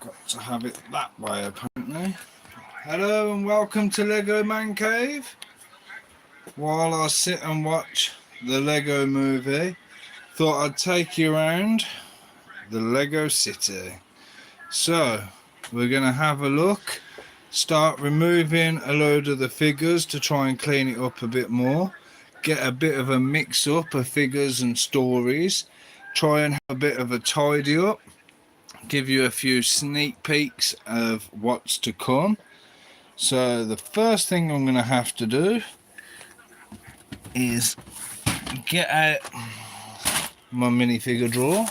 Got to have it that way apparently. Hello and welcome to LegoManCave. While I sit and watch the Lego movie, thought I'd take you around the Lego City. So we're going to have a look, start removing a load of the figures to try and clean it up a bit more, get a bit of a mix up of figures and stories, try and have a bit of a tidy up, give you a few sneak peeks of what's to come. So the first thing I'm going to have to do is get out my minifigure drawer.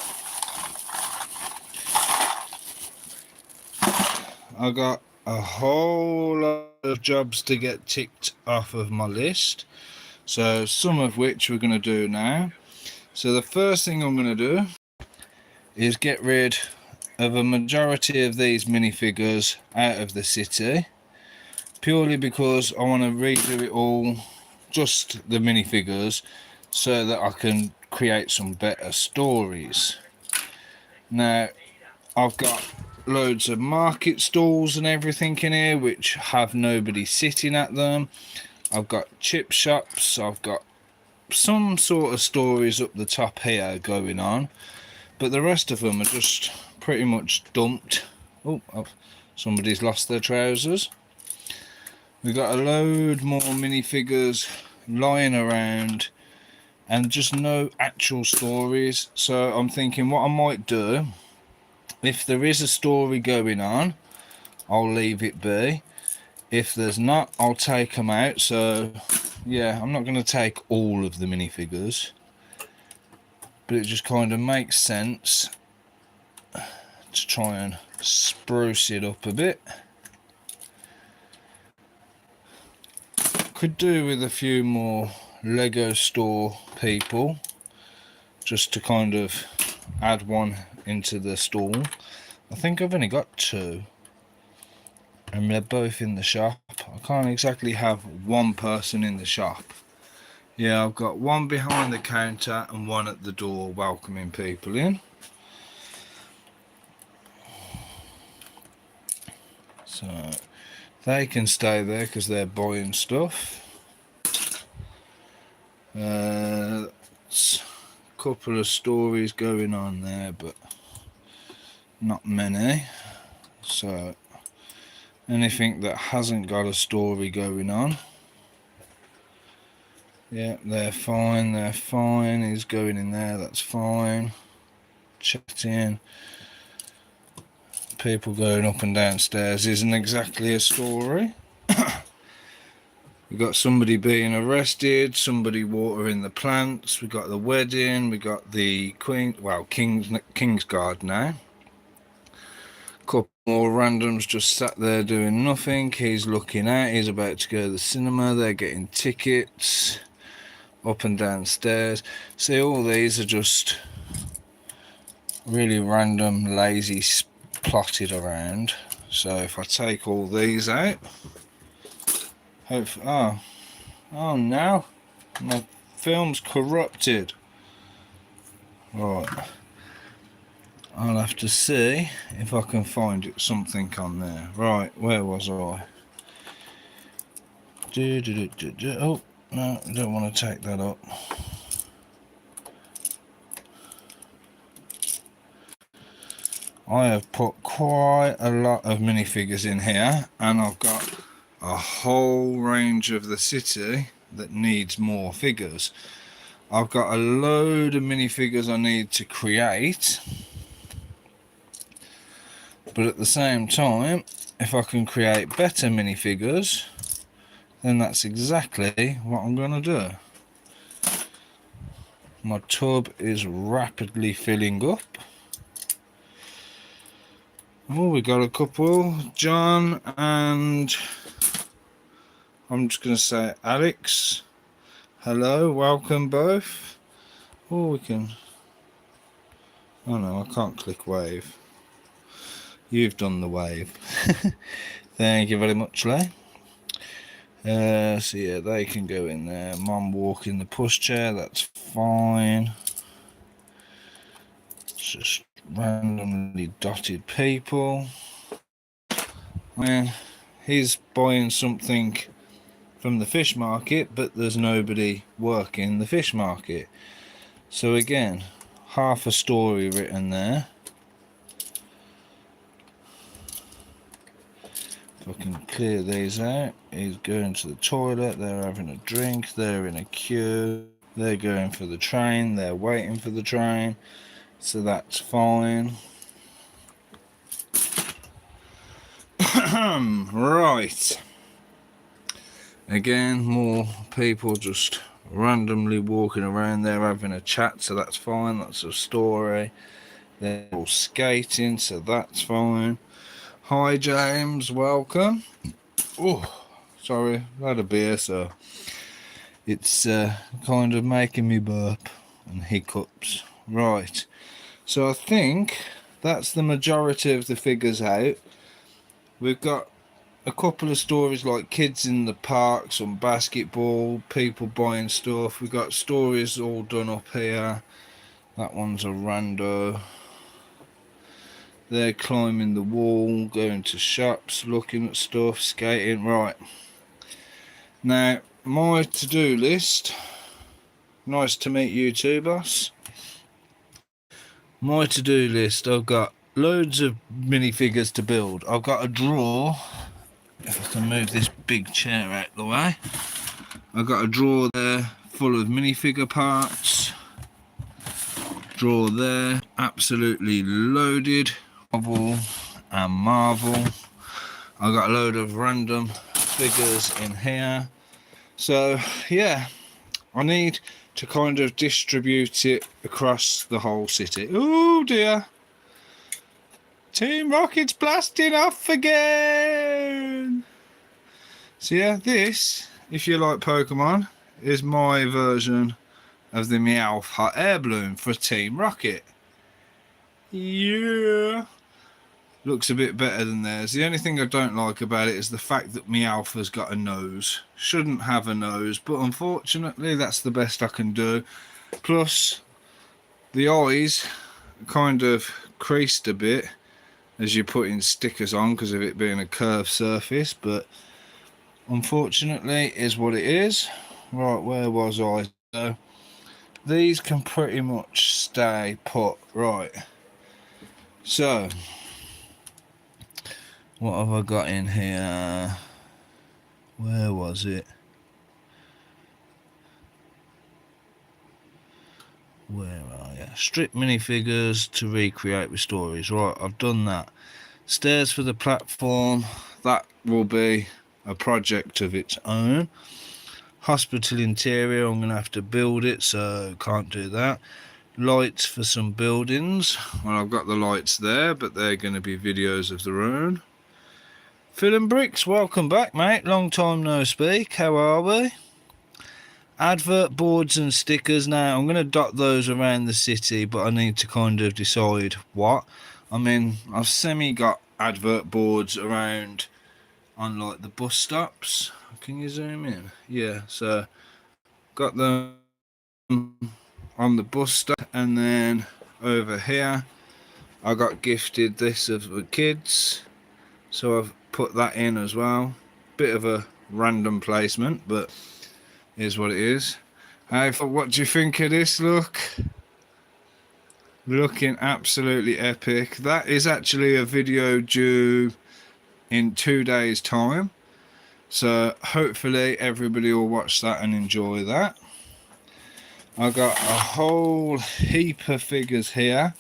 I got a whole lot of jobs to get ticked off of my list, so some of which we're going to do now. So the first thing I'm going to do is get rid of a majority of these minifigures out of the city, purely because I want to redo it all, just the minifigures, so that I can create some better stories. Now I've got loads of market stalls and everything in here which have nobody sitting at them. I've got chip shops, I've got some sort of stories up the top here going on, but the rest of them are just pretty much dumped. Oh, somebody's lost their trousers. We've got a load more minifigures lying around and just no actual stories. So I'm thinking what I might do, if there is a story going on, I'll leave it be. If there's not, I'll take them out. So yeah, I'm not going to take all of the minifigures, but it just kind of makes sense to try and spruce it up a bit. Could do with a few more Lego store people, just to kind of add one into the stall. I think I've only got two, and they're both in the shop. I can't exactly have one person in the shop. Yeah, I've got one behind the counter and one at the door welcoming people in. So they can stay there because they're buying stuff. That's a couple of stories going on there, but not many. So anything that hasn't got a story going on, yeah, they're fine, they're fine. He's going in there, that's fine. Chatting, people going up and downstairs isn't exactly a story. We've got somebody being arrested, somebody watering the plants, we've got the wedding, we've got the Queen, well, King's Guard now. Couple more randoms just sat there doing nothing. He's looking out, he's about to go to the cinema, they're getting tickets, up and downstairs. See, all these are just really random, lazy, plotted around. So if I take all these out, hopefully, oh no, my film's corrupted. Right, I'll have to see if I can find something on there. Right, where was I? Oh no, I don't want to take that up. I have put quite a lot of minifigures in here, and I've got a whole range of the city that needs more figures. I've got a load of minifigures I need to create, but at the same time, if I can create better minifigures, then that's exactly what I'm going to do. My tub is rapidly filling up. Oh, we got a couple, John and I'm just going to say Alex. Hello, welcome both. Oh, we can, oh no, I can't click wave. You've done the wave. Thank you very much, Lee. So yeah, they can go in there. Mum walking the pushchair, that's fine. Just randomly dotted people. He's buying something from the fish market, but there's nobody working the fish market. So again, half a story written there. If I can clear these out. He's going to the toilet, they're having a drink, they're in a queue, they're going for the train, they're waiting for the train, so that's fine. Right. Again, more people just randomly walking around there having a chat, so that's fine, that's a story. They're all skating, so that's fine. Hi James, welcome. Oh, sorry, I had a beer, so it's kind of making me burp and hiccups. Right, so I think that's the majority of the figures out. We've got a couple of stories like kids in the park, some basketball, people buying stuff. We've got stories all done up here. That one's a rando. They're climbing the wall, going to shops, looking at stuff, skating. Right. Now, my to-do list. Nice to meet you too, boss. My to-do list, I've got loads of minifigures to build. I've got a drawer. If I can move this big chair out the way. I've got a drawer there full of minifigure parts. Drawer there, absolutely loaded. Marvel and Marvel. I've got a load of random figures in here. So yeah, I need to kind of distribute it across the whole city. Oh dear. Team Rocket's blasting off again. So yeah, this, if you like Pokemon, is my version of the Meowth hot air balloon for Team Rocket. Yeah. Looks a bit better than theirs. The only thing I don't like about it is the fact that Meowth has got a nose. Shouldn't have a nose, but unfortunately that's the best I can do. Plus, the eyes kind of creased a bit as you're putting stickers on because of it being a curved surface, but unfortunately is what it is. Right, where was I? So these can pretty much stay put. Right, so what have I got in here? Where was it? Where are you? Strip minifigures to recreate with stories. Right, I've done that. Stairs for the platform. That will be a project of its own. Hospital interior, I'm going to have to build it, so can't do that. Lights for some buildings. Well, I've got the lights there, but they're going to be videos of their own. Filmbricks, welcome back, mate. Long time no speak. How are we? Advert boards and stickers. Now, I'm going to dot those around the city, but I need to kind of decide what. I mean, I've got advert boards around on like the bus stops. Can you zoom in? Yeah, so got them on the bus stop, and then over here I got gifted this of the kids, so I've put that in as well. Bit of a random placement, but is what it is. What do you think of this look? Looking absolutely epic. That is actually a video due in 2 days time, so hopefully everybody will watch that and enjoy that. I got a whole heap of figures here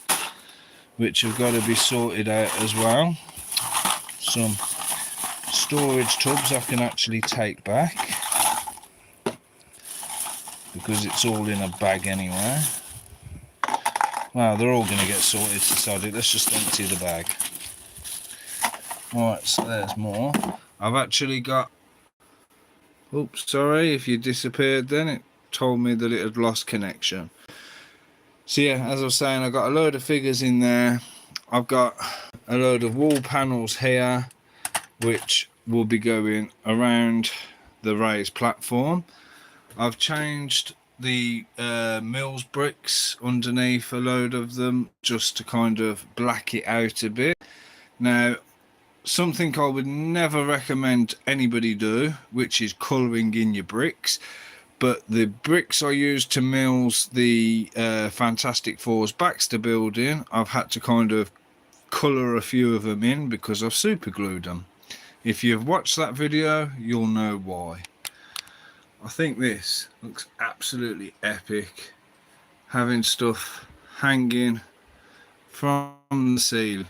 which have got to be sorted out as well. Some storage tubs I can actually take back because it's all in a bag anyway. Well, they're all going to get sorted, so sorry. Let's just empty the bag. Right, so there's more. I've actually got... Oops, sorry, if you disappeared then, it told me that it had lost connection. So yeah, as I was saying, I've got a load of figures in there. I've got a load of wall panels here, which will be going around the raised platform. I've changed the Mills bricks underneath a load of them just to kind of black it out a bit. Now, something I would never recommend anybody do, which is colouring in your bricks. But the bricks I used to Mills the Fantastic Four's Baxter building, I've had to kind of colour a few of them in because I've super glued them. If you've watched that video, you'll know why. I think this looks absolutely epic. Having stuff hanging from the seal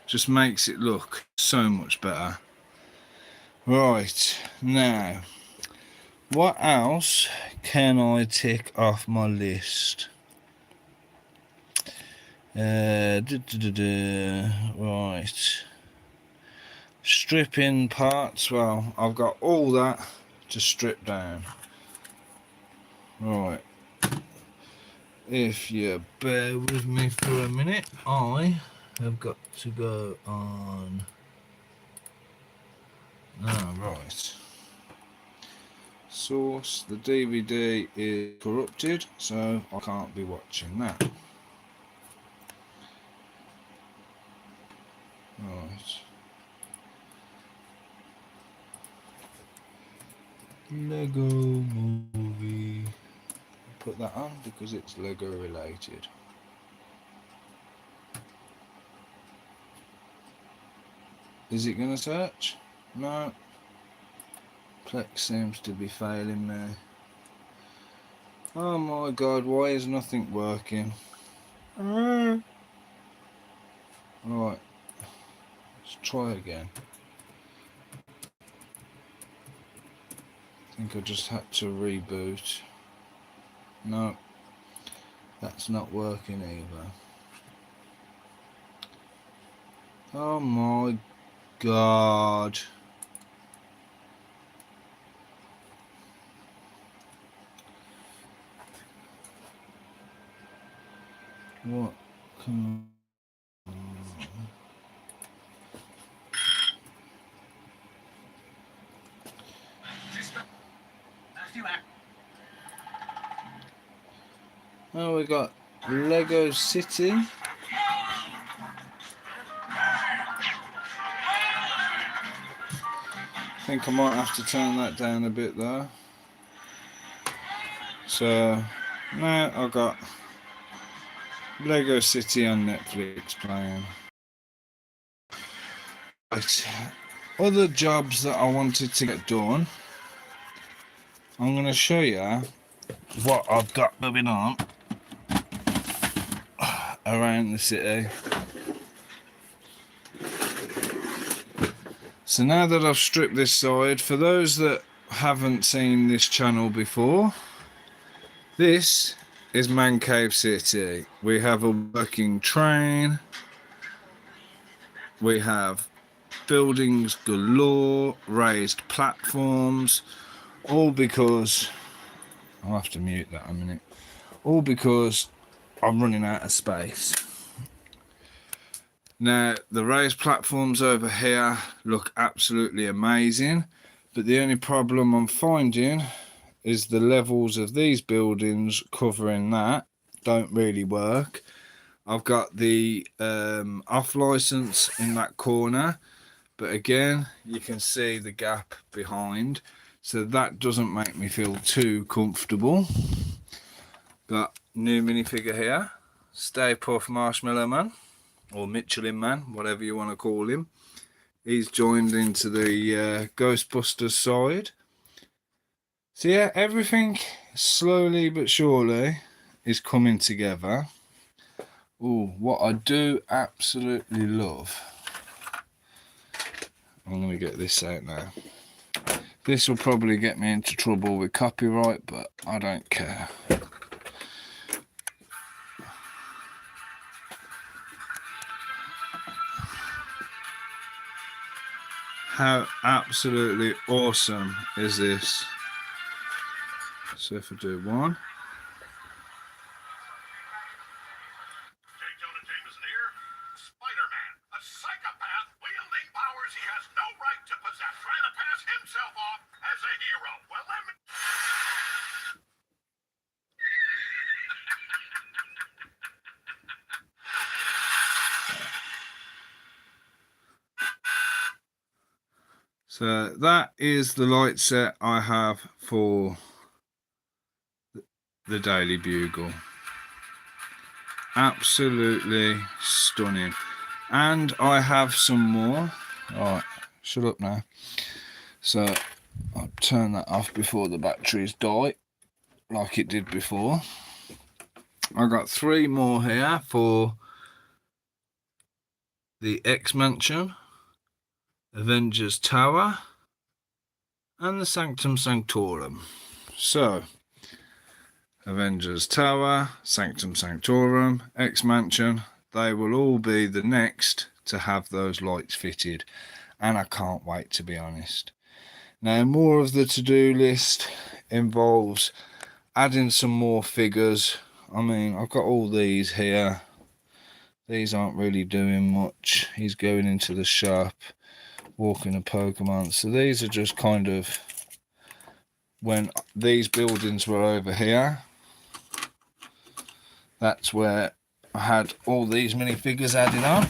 just makes it look so much better. Right, now, what else can I tick off my list? Right. Stripping parts, well, I've got all that to strip down. Right. If you bear with me for a minute, I have got to go on. Ah, right. Source, the DVD is corrupted, so I can't be watching that. Right. Lego movie. Put that on because it's Lego related. Is it going to search? No. Plex seems to be failing me. Oh my god, why is nothing working? Right. Let's try again. I think I just had to reboot. No, that's not working either. Oh my god. What can I... Oh, we got Lego City. I think I might have to turn that down a bit though. So now I've got Lego City on Netflix playing. Right. Other jobs that I wanted to get done. I'm going to show you what I've got going on around the city. So now that I've stripped this side, for those that haven't seen this channel before, this is Mancave City. We have a working train, we have buildings galore, raised platforms, all because, I'll have to mute that a minute, all because I'm running out of space. Now, the raised platforms over here look absolutely amazing, but the only problem I'm finding is the levels of these buildings covering that don't really work. I've got the off license in that corner, but again, you can see the gap behind, so that doesn't make me feel too comfortable. Got new minifigure here, Stay Puft Marshmallow Man, or Michelin Man, whatever you want to call him. He's joined into the Ghostbusters side. So yeah, everything slowly but surely is coming together. Oh, what I do absolutely love. I'm going to get this out now. This will probably get me into trouble with copyright, but I don't care. How absolutely awesome is this? So if I do one. So that is the light set I have for the Daily Bugle. Absolutely stunning. And I have some more. Alright, shut up now. So I'll turn that off before the batteries die, like it did before. I got 3 more here for the X Mansion, Avengers Tower, and the Sanctum Sanctorum. So, Avengers Tower, Sanctum Sanctorum, X Mansion, they will all be the next to have those lights fitted, and I can't wait, to be honest. Now, more of the to-do list involves adding some more figures. I mean, I've got all these here. These aren't really doing much. He's going into the shop, walking a Pokemon. So these are just kind of when these buildings were over here. That's where I had all these minifigures added on.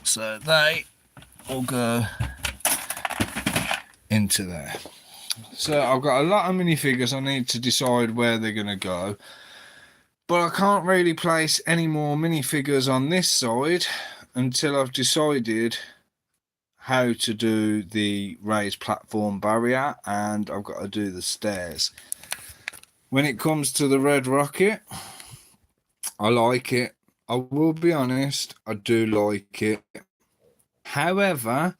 So they will go into there. So I've got a lot of minifigures. I need to decide where they're going to go. But I can't really place any more minifigures on this side until I've decided how to do the raised platform barrier, and I've got to do the stairs. When it comes to the red rocket, I like it. I will be honest, I do like it. However,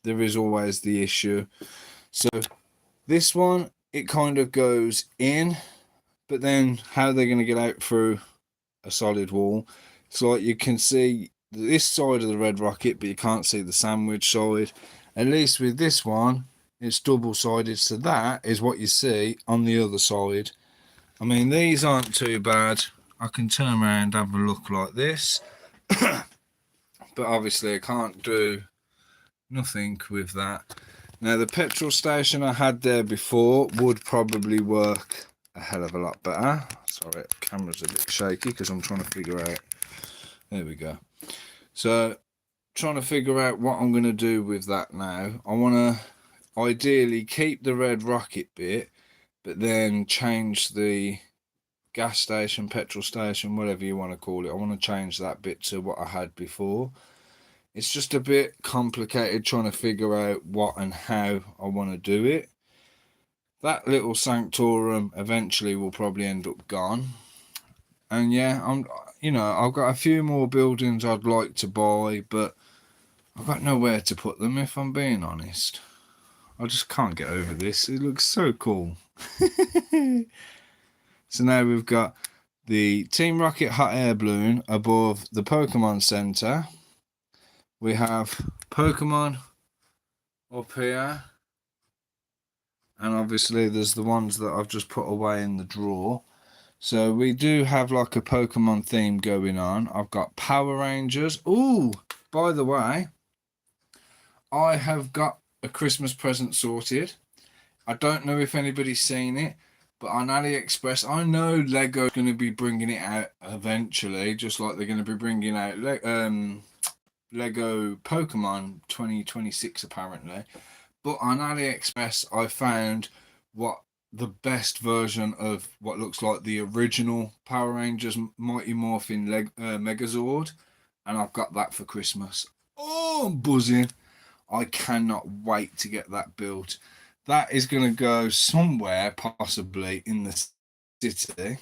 there is always the issue. So this one, it kind of goes in, but then how they're going to get out through a solid wall? It's like you can see this side of the red rocket, but you can't see the sandwich side. At least with this one, it's double-sided, so that is what you see on the other side. I mean, these aren't too bad. I can turn around and have a look like this. But obviously I can't do nothing with that. Now, the petrol station I had there before would probably work a hell of a lot better. Sorry, the camera's a bit shaky because I'm trying to figure out. There we go. So, trying to figure out what I'm going to do with that now. I want to ideally keep the red rocket bit, but then change the gas station, petrol station, whatever you want to call it. I want to change that bit to what I had before. It's just a bit complicated trying to figure out what and how I want to do it. That little sanctorum eventually will probably end up gone. And yeah, I've got a few more buildings I'd like to buy, but I've got nowhere to put them, if I'm being honest. I just can't get over this. It looks so cool. So now we've got the Team Rocket hot air balloon above the Pokemon Center. We have Pokemon up here. And obviously there's the ones that I've just put away in the drawer. So we do have like a Pokemon theme going on. I've got Power Rangers. Ooh, by the way, I have got a Christmas present sorted. I don't know if anybody's seen it, but on AliExpress, I know Lego's going to be bringing it out eventually, just like they're going to be bringing out Lego Pokemon 2026 apparently. But on AliExpress, I found what the best version of what looks like the original Power Rangers Mighty Morphin Megazord, and I've got that for Christmas. Oh, I'm buzzing. I cannot wait to get that built. That is going to go somewhere, possibly in the city.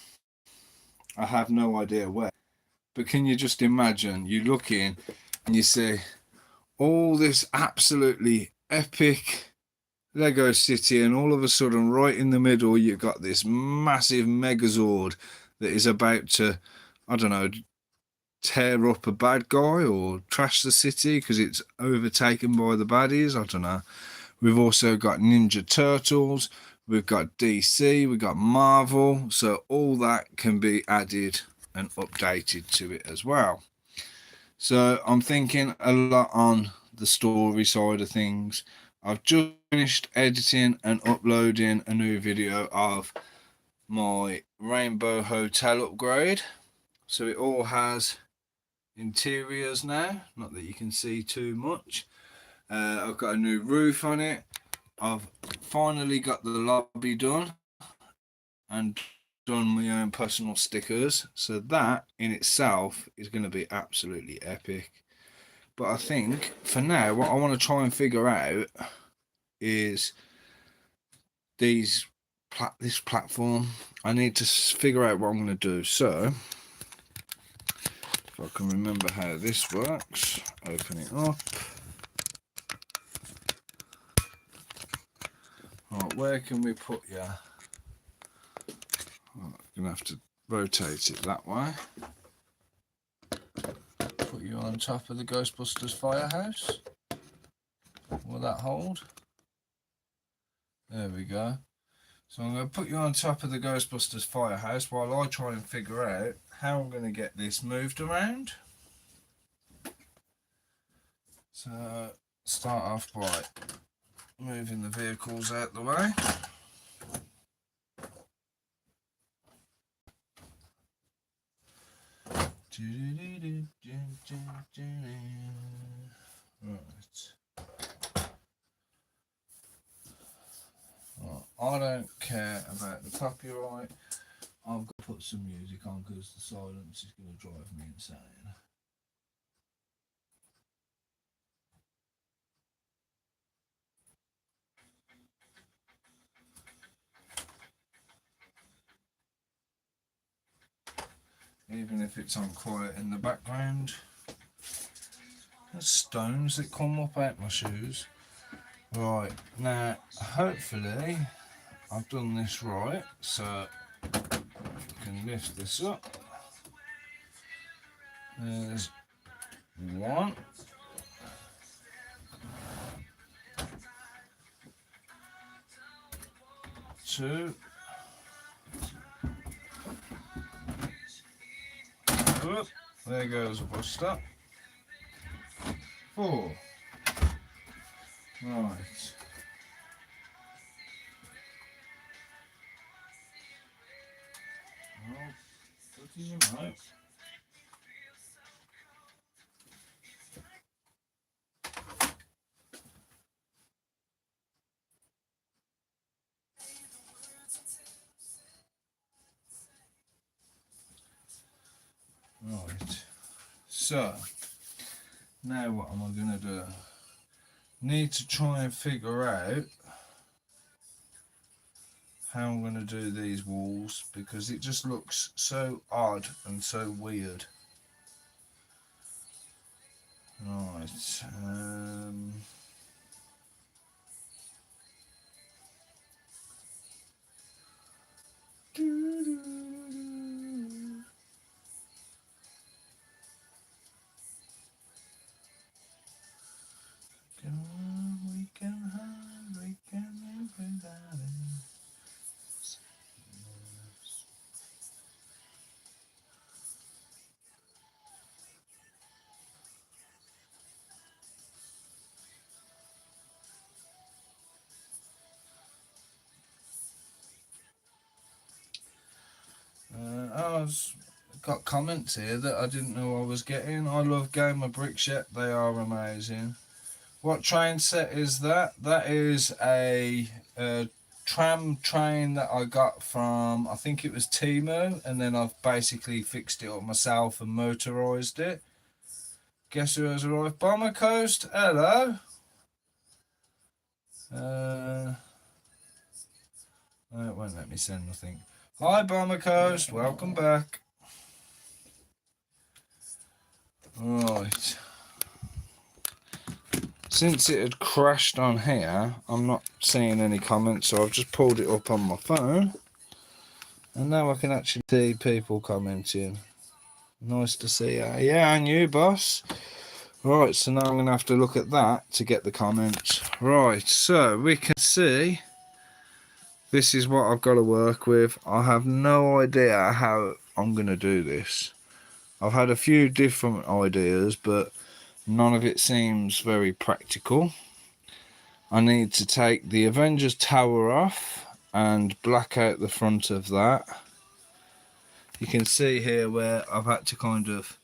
I have no idea where. But can you just imagine, you look in and you see all this absolutely epic Lego city, and all of a sudden right in the middle you've got this massive Megazord that is about to, I don't know, tear up a bad guy or trash the city because it's overtaken by the baddies. I don't know. We've also got Ninja Turtles, we've got DC, we've got Marvel, so all that can be added and updated to it as well. So I'm thinking a lot on the story side of things. I've just finished editing and uploading a new video of my Rainbow Hotel upgrade. So it all has interiors now, not that you can see too much. I've got a new roof on it. I've finally got the lobby done and done my own personal stickers. So that in itself is going to be absolutely epic. But I think for now, what I want to try and figure out is this platform. I need to figure out what I'm going to do. So if I can remember how this works, open it up. Right, where can we put you? I'm going to have to rotate it that way. Put you on top of the Ghostbusters firehouse. Will that hold? There we go. So I'm going to put you on top of the Ghostbusters firehouse while I try and figure out how I'm going to get this moved around. So start off by moving the vehicles out the way. Right. I don't care about the copyright. I've got to put some music on because the silence is going to drive me insane. Even if it's on quiet in the background. There's stones that come up out my shoes. Right, now hopefully I've done this right, so I can lift this up. There's one. Two. Up. There goes a bus stop. 4. Right. Well, what do you know? Right. So, now what am I going to do? Need to try and figure out how I'm going to do these walls because it just looks so odd and so weird. Right. I've got comments here that I didn't know I was getting. I love Gameofbricks.eu. They are amazing. What train set is that? That is a tram train that I got from, I think it was Temu, and then I've basically fixed it up myself and motorised it. Guess who has arrived? Bomber Coast, hello. No, it won't let me send nothing. Hi Bomber Coast, welcome back. Right. Since it had crashed on here, I'm not seeing any comments, so I've just pulled it up on my phone. And now I can actually see people commenting. Nice to see you. Yeah, and you, boss. Right, so now I'm going to have to look at that to get the comments. Right, so we can see this is what I've got to work with. I have no idea how I'm going to do this. I've had a few different ideas, but none of it seems very practical. I need to take the Avengers Tower off and black out the front of that. You can see here where I've had to kind of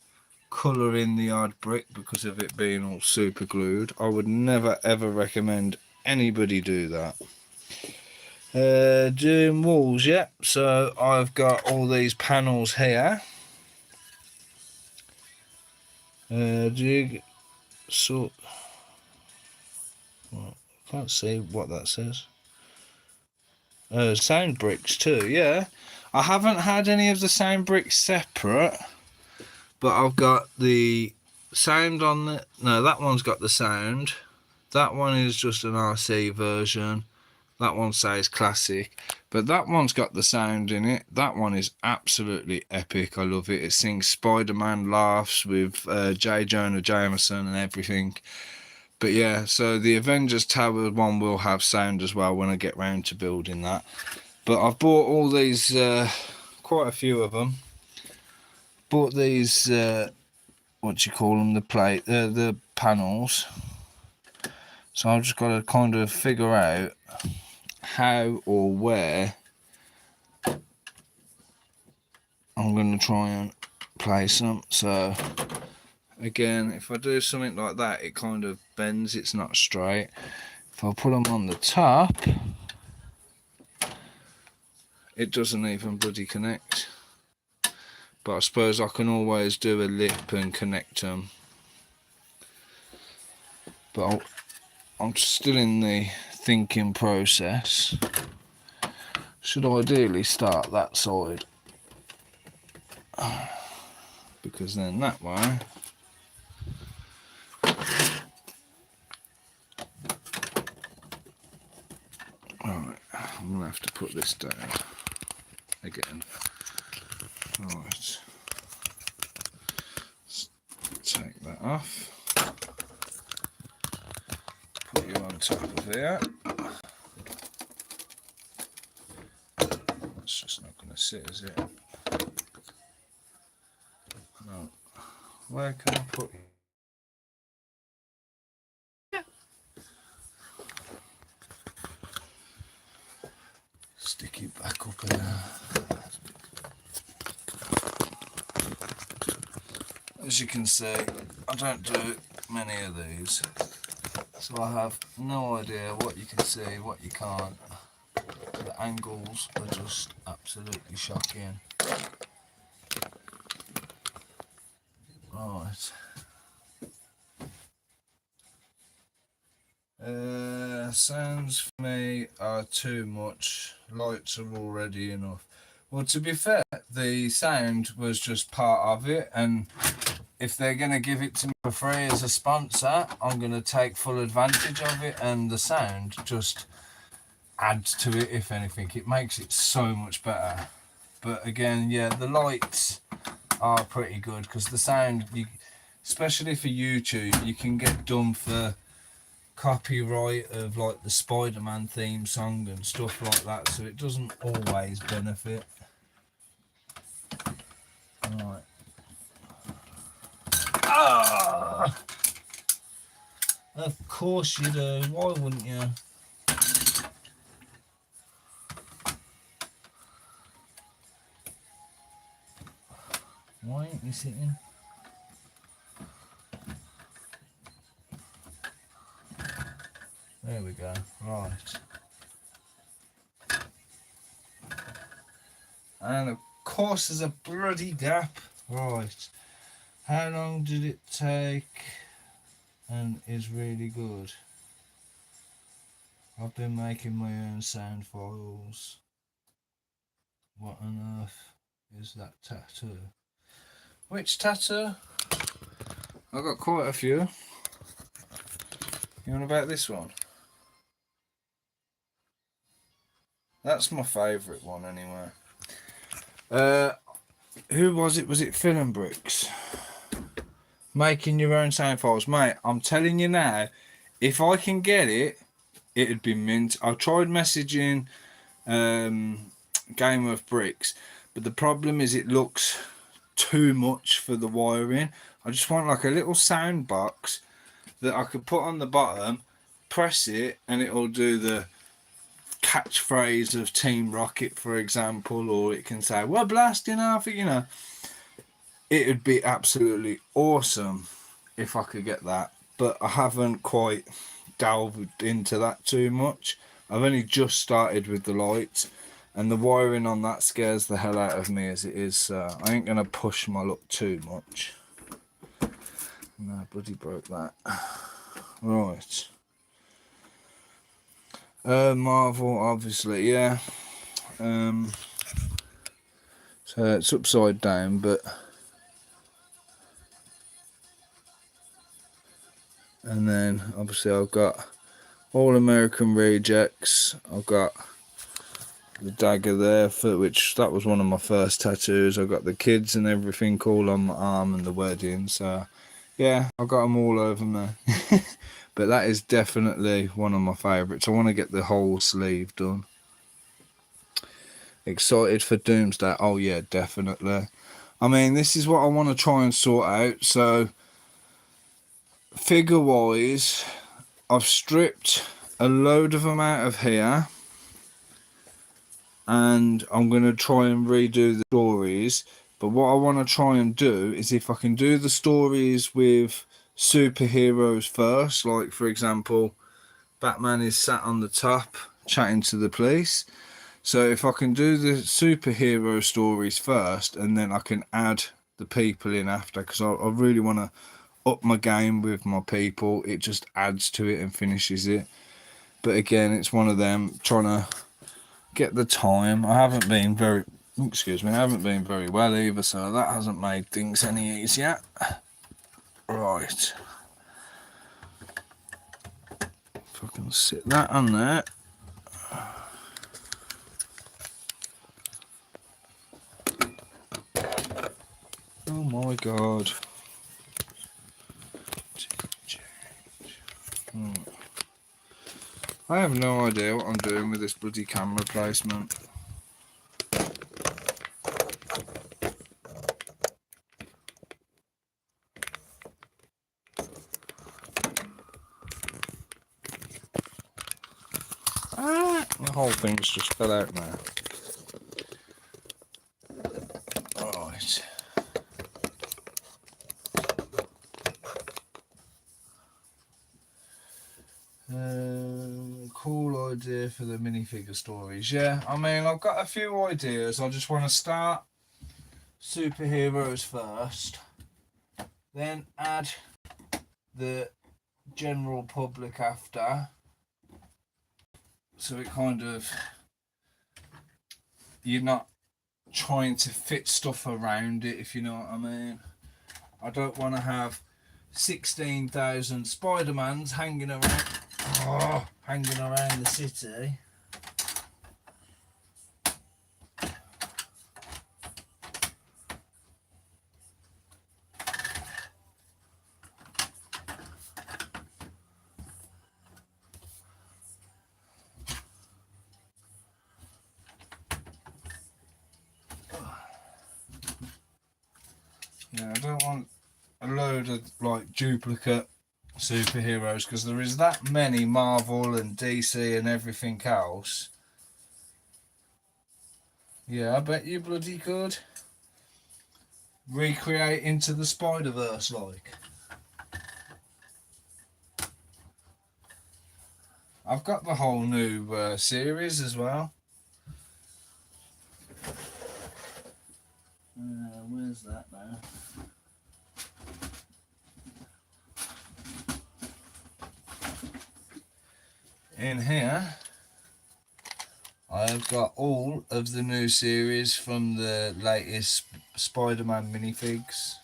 colour in the odd brick because of it being all super glued. I would never ever recommend anybody do that. Doing walls, yeah. So I've got all these panels here. So well, can't see what that says. Sound bricks too, yeah. I haven't had any of the sound bricks separate, but I've got the sound on the... No, that one's got the sound. That one is just an RC version. That one says classic, but that one's got the sound in it. That one is absolutely epic. I love it. It sings Spider-Man laughs with J. Jonah Jameson and everything. But yeah, so the Avengers Tower one will have sound as well when I get round to building that. But I've bought all these, quite a few of them. Bought these, what do you call them, the panels. So I've just got to kind of figure out how or where I'm going to try and place them. So again, if I do something like that, it kind of bends, it's not straight. If I put them on the top, it doesn't even bloody connect. But I suppose I can always do a lip and connect them. But I'm still in the thinking process. Should ideally start that side, because then that way right, I'm gonna have to put this down again. Right, let's take that off, put you on top of here. It's just not going to sit, is it? No. Where can I put it? Stick it back up in there. As you can see, I don't do many of these, so I have no idea what you can see, what you can't. The angles are just absolutely shocking. Right. Sounds for me are too much. Lights are already enough. Well, to be fair, the sound was just part of it, and if they're going to give it to me for free as a sponsor, I'm going to take full advantage of it, and the sound just adds to it. If anything, it makes it so much better. But again, yeah, the lights are pretty good, because the sound, especially for YouTube, you can get done for copyright of like the Spider-Man theme song and stuff like that, so it doesn't always benefit. Right. Ah! Of course you do, why wouldn't you? Why ain't you sitting? There we go, right. And of course there's a bloody gap. Right. How long did it take? And is really good. I've been making my own sound files. What on earth is that tattoo? Which tattoo? I've got quite a few. You want about this one? That's my favourite one anyway. Who was it? Was it Filmbricks? Making your own sound files. Mate, I'm telling you now, if I can get it, it'd be mint. I tried messaging Gameofbricks, but the problem is it looks too much for the wiring. I just want like a little sound box that I could put on the bottom, press it, and it'll do the catchphrase of Team Rocket, for example, or it can say, "We're blasting off," you know. it'd be absolutely awesome if I could get that, but I haven't quite delved into that too much. I've only just started with the lights, and the wiring on that scares the hell out of me as it is, so I ain't gonna push my luck too much. No, bloody broke that. Right. Marvel, obviously, yeah. So it's upside down, but... And then, obviously, I've got All American Rejects. I've got the dagger there, for which that was one of my first tattoos. I've got the kids and everything all on my arm and the wedding, so... Yeah, I've got them all over me. But that is definitely one of my favourites. I want to get the whole sleeve done. Excited for Doomsday? Oh yeah, definitely. I mean, this is what I want to try and sort out. So, figure-wise, I've stripped a load of them out of here. And I'm going to try and redo the stories. But what I want to try and do is if I can do the stories with superheroes first, like for example Batman is sat on the top chatting to the police, so if I can do the superhero stories first and then I can add the people in after, because I really want to up my game with my people. It just adds to it and finishes it. But again, it's one of them, trying to get the time. I haven't been very well either, so that hasn't made things any easier. Right, if I can sit that on there. Oh my god. I have no idea what I'm doing with this bloody camera placement. The whole thing's just fell out now. Right. Cool idea for the minifigure stories. Yeah, I mean, I've got a few ideas. I just want to start superheroes first, then add the general public after. So it kind of, you're not trying to fit stuff around it, if you know what I mean. I don't want to have 16,000 Spider-Mans hanging around the city. Yeah, I don't want a load of like duplicate superheroes, because there is that many Marvel and DC and everything else. Yeah, I bet you bloody could recreate into the Spider-Verse like. I've got the whole new series as well. Where's that now? In here, I've got all of the new series from the latest Spider-Man minifigs.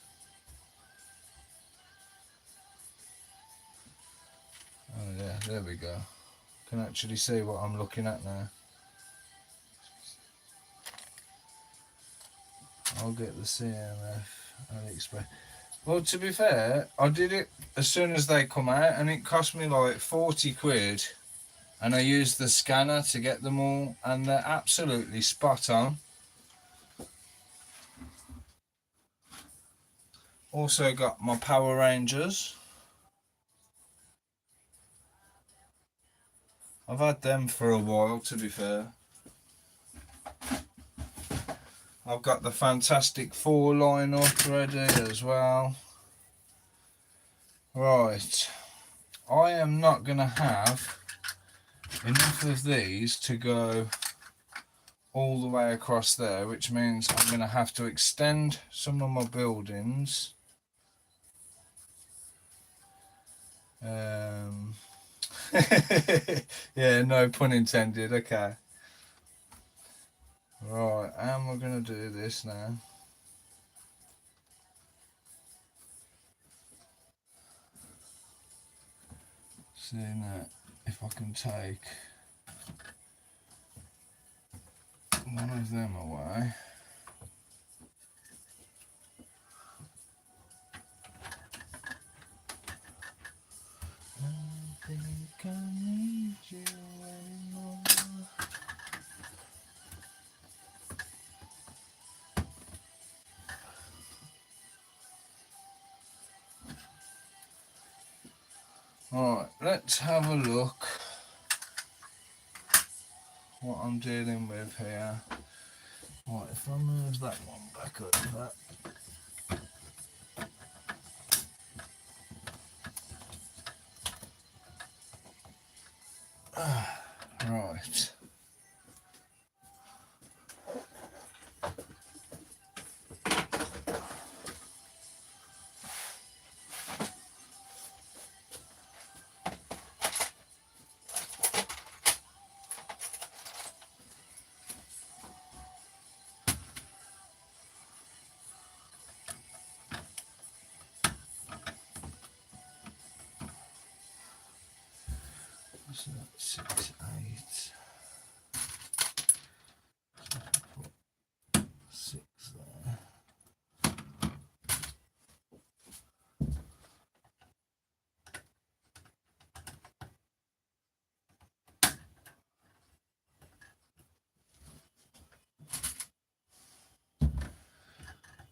Oh yeah, there we go. Can actually see what I'm looking at now. I'll get the CMF AliExpress. Well, to be fair, I did it as soon as they come out, and it cost me like 40 quid. And I used the scanner to get them all, and they're absolutely spot on. Also got my Power Rangers. I've had them for a while, to be fair. I've got the fantastic 4 line up ready as well. Right, I am not going to have enough of these to go all the way across there, which means I'm going to have to extend some of my buildings. Yeah, no pun intended. Okay. Right, how am I going to do this now? Seeing that, if I can take one of them away. I think I need you anymore. Alright, let's have a look what I'm dealing with here. Right, if I move that one back over. Right. So that's 6, 8. So put 6 there.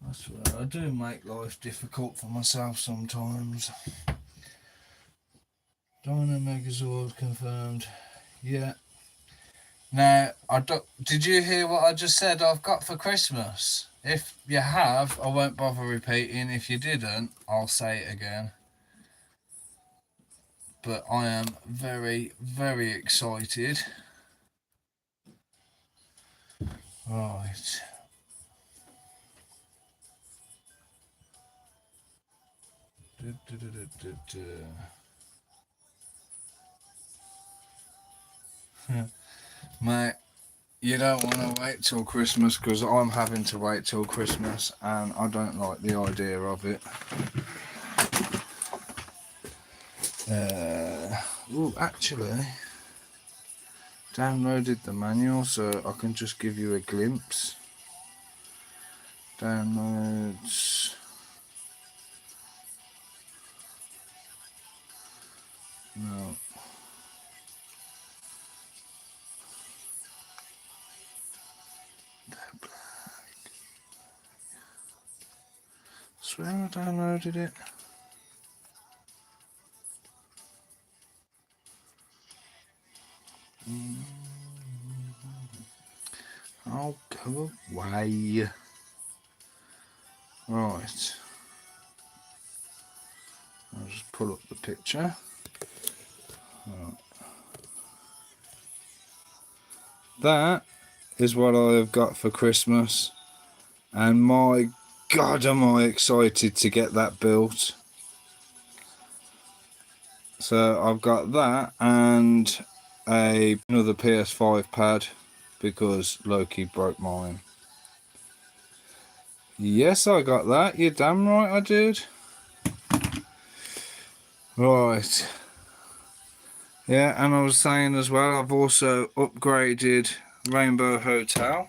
I swear, I do make life difficult for myself sometimes. Dino Megazord confirmed. Yeah. Now, did you hear what I just said I've got for Christmas? If you have, I won't bother repeating. If you didn't, I'll say it again. But I am very, very excited. Right. Mate, you don't want to wait till Christmas, because I'm having to wait till Christmas and I don't like the idea of it. Actually, downloaded the manual so I can just give you a glimpse. Downloads. No. Swear I downloaded it. Oh, go away. Right. I'll just pull up the picture. Right. That is what I have got for Christmas, and my God, am I excited to get that built. So I've got that and another PS5 pad because Loki broke mine. Yes, I got that. You're damn right I did. Right. Yeah, and I was saying as well, I've also upgraded Rainbow Hotel.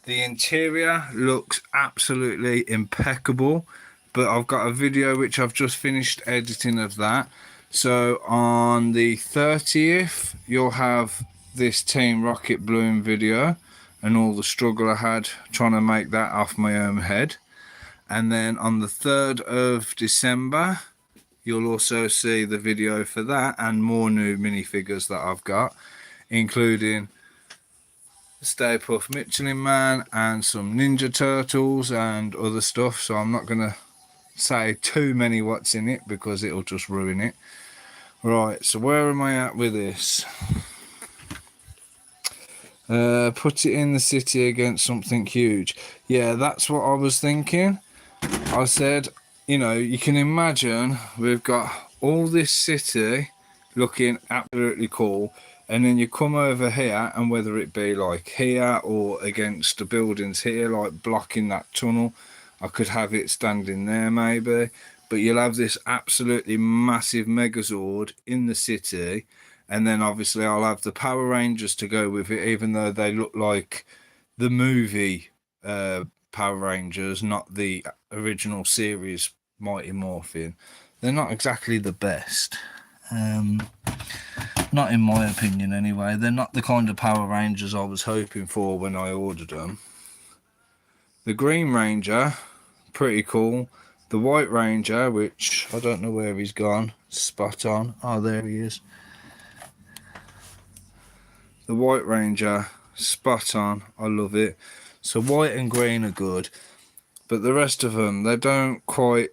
The interior looks absolutely impeccable, but I've got a video which I've just finished editing of that. So on the 30th, you'll have this Team Rocket Bloom video and all the struggle I had trying to make that off my own head. And then on the 3rd of December, you'll also see the video for that and more new minifigures that I've got, including Stay Puft Michelin Man and some Ninja Turtles and other stuff, so I'm not going to say too many what's in it because it'll just ruin it. Right, so where am I at with this? Put it in the city against something huge. Yeah, that's what I was thinking. I said, you know, you can imagine we've got all this city looking absolutely cool, and then you come over here, and whether it be like here or against the buildings here, like blocking that tunnel, I could have it standing there maybe, but you'll have this absolutely massive Megazord in the city, and then obviously I'll have the Power Rangers to go with it, even though they look like the movie Power Rangers, not the original series Mighty Morphin. They're not exactly the best. Not in my opinion anyway. They're not the kind of Power Rangers I was hoping for when I ordered them. The Green Ranger, pretty cool. The White Ranger, which I don't know where he's gone, spot on. Oh, there he is. The White Ranger, spot on. I love it. So white and green are good, but the rest of them, they don't quite...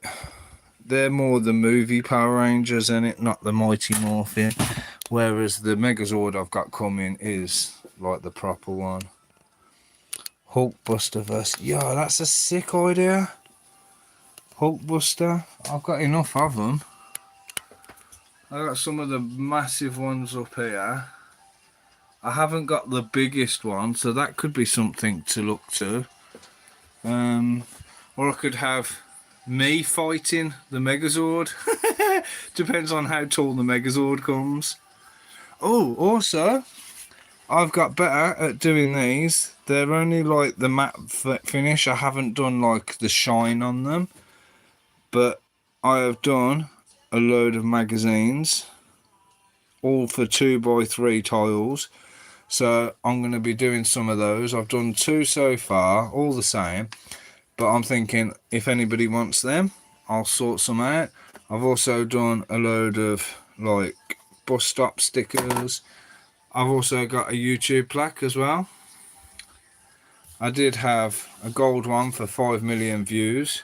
They're more the movie Power Rangers in it, not the Mighty Morphin. Whereas the Megazord I've got coming is like the proper one. Hulkbuster versus... Yeah, that's a sick idea. Hulkbuster. I've got enough of them. I've got some of the massive ones up here. I haven't got the biggest one, so that could be something to look to. Or I could have me fighting the Megazord. Depends on how tall the Megazord comes. Oh, also, I've got better at doing these. They're only like the matte finish. I haven't done like the shine on them. But I have done a load of magazines. All for 2x3 tiles. So I'm going to be doing some of those. I've done 2 so far, all the same. But I'm thinking if anybody wants them, I'll sort some out. I've also done a load of like bus stop stickers. I've also got a YouTube plaque as well. I did have a gold one for 5 million views,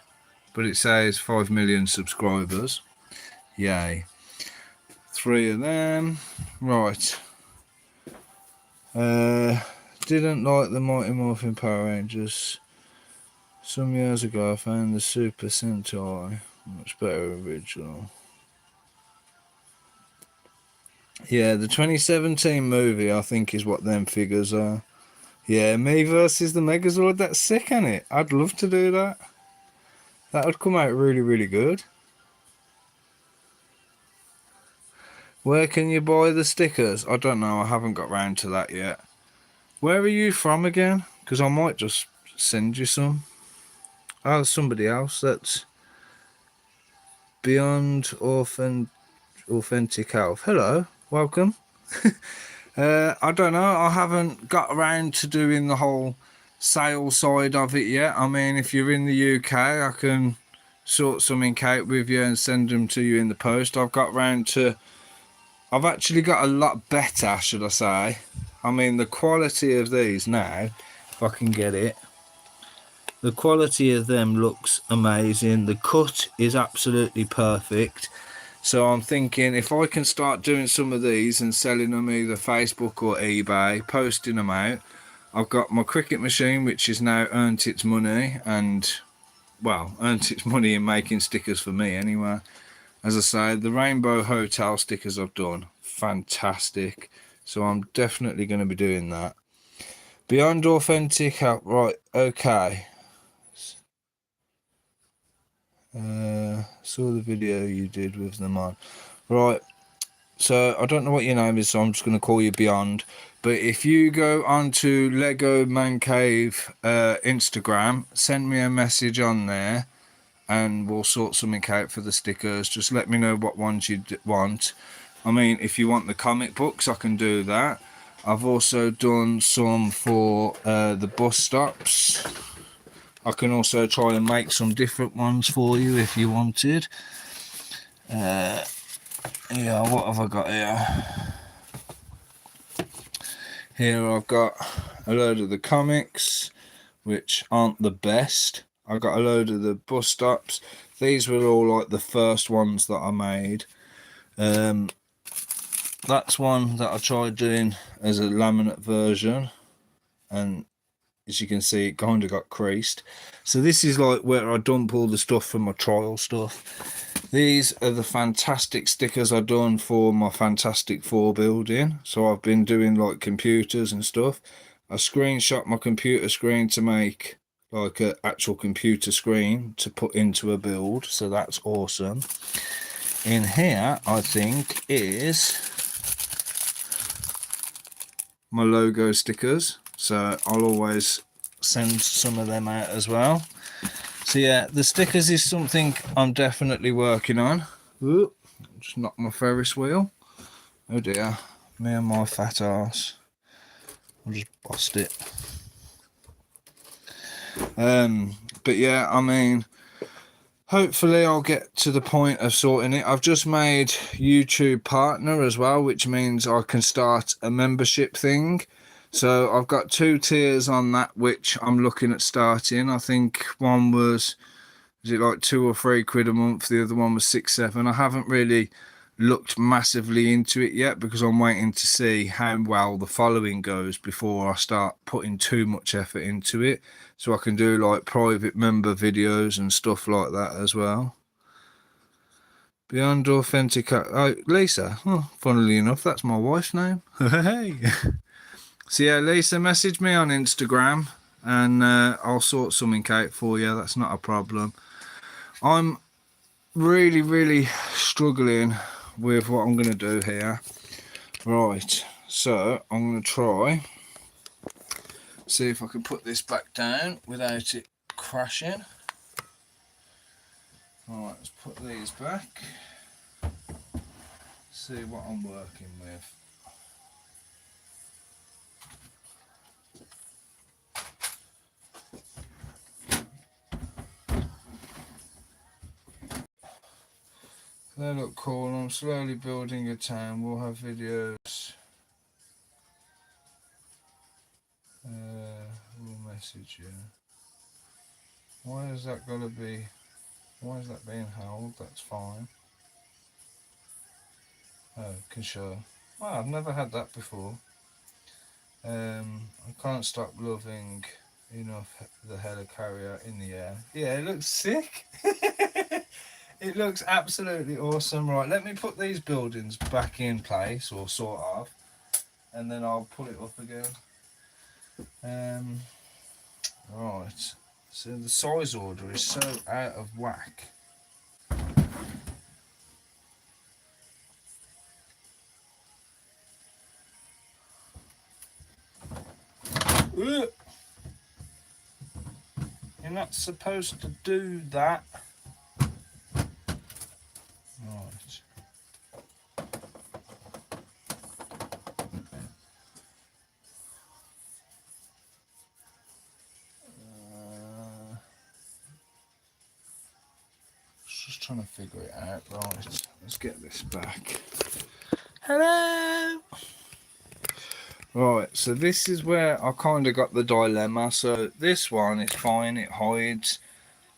but it says 5 million subscribers. Yay. 3 of them. Right. Didn't like the Mighty Morphin Power Rangers. Some years ago I found the Super Sentai much better original. Yeah, the 2017 movie I think is what them figures are. Yeah, me versus the Megazord, that's sick, ain't it? I'd love to do that. That would come out really, really good. Where can you buy the stickers? I don't know, I haven't got round to that yet. Where are you from again? Because I might just send you some. Oh, somebody else that's Beyond Authentic Health. Hello, welcome. I don't know, I haven't got around to doing the whole sales side of it yet. I mean, if you're in the UK, I can sort something out with you and send them to you in the post. I've actually got a lot better, should I say. I mean, the quality of these now, if I can get it, the quality of them looks amazing. The cut is absolutely perfect. So I'm thinking if I can start doing some of these and selling them either Facebook or eBay, posting them out. I've got my cricket machine, which has now earned its money, and well, earned its money in making stickers for me anyway. As I say, the Rainbow Hotel stickers I've done, fantastic. So I'm definitely going to be doing that. Beyond Authentic Help, right, okay. Saw the video you did with them on. Right, so I don't know what your name is, so I'm just going to call you Beyond. But if you go onto LegoManCave Instagram, send me a message on there and we'll sort something out for the stickers. Just let me know what ones you want. I mean, if you want the comic books, I can do that. I've also done some for the bus stops. I can also try and make some different ones for you if you wanted. Yeah, what have I got here? Here I've got a load of the comics, which aren't the best. I got a load of the bus stops. These were all like the first ones that I made. That's one that I tried doing as a laminate version, and as you can see, it kind of got creased. So this is like where I dump all the stuff from my trial stuff. These are the fantastic stickers I've done for my Fantastic Four building. So I've been doing like computers and stuff. I screenshot my computer screen to make like an actual computer screen to put into a build. So that's awesome. In here, I think, is my logo stickers. So I'll always send some of them out as well. So yeah, the stickers is something I'm definitely working on. Ooh, just knocked my Ferris wheel. Oh dear, me and my fat ass. I'll just bust it. But yeah, I mean, hopefully I'll get to the point of sorting it. I've just made YouTube partner as well, which means I can start a membership thing. So I've got 2 tiers on that, which I'm looking at starting. I think one was it like £2 or £3 a month? The other one was 6, 7. I haven't really looked massively into it yet because I'm waiting to see how well the following goes before I start putting too much effort into it. So I can do like private member videos and stuff like that as well. Beyond Authentic. Oh, Lisa. Oh, funnily enough, that's my wife's name. Hey. So yeah, Lisa, message me on Instagram and I'll sort something out for you. That's not a problem. I'm really struggling with what I'm going to do here. Right, so I'm going to try, see if I can put this back down without it crashing. Alright, let's put these back. See what I'm working with. They look cool. I'm slowly building a town. We'll have videos. We'll message you. Why is that gotta be? Why is that being held? That's fine. Oh, can show. Well, I've never had that before. I can't stop loving enough the helicarrier in the air. Yeah, it looks sick. It looks absolutely awesome. Right, let me put these buildings back in place, or sort of, and then I'll pull it up again. Right, so the size order is so out of whack. You're not supposed to do that. Right. Just trying to figure it out. Right, let's get this back. Hello. Right, so this is where I kind of got the dilemma. So this one is fine, it hides.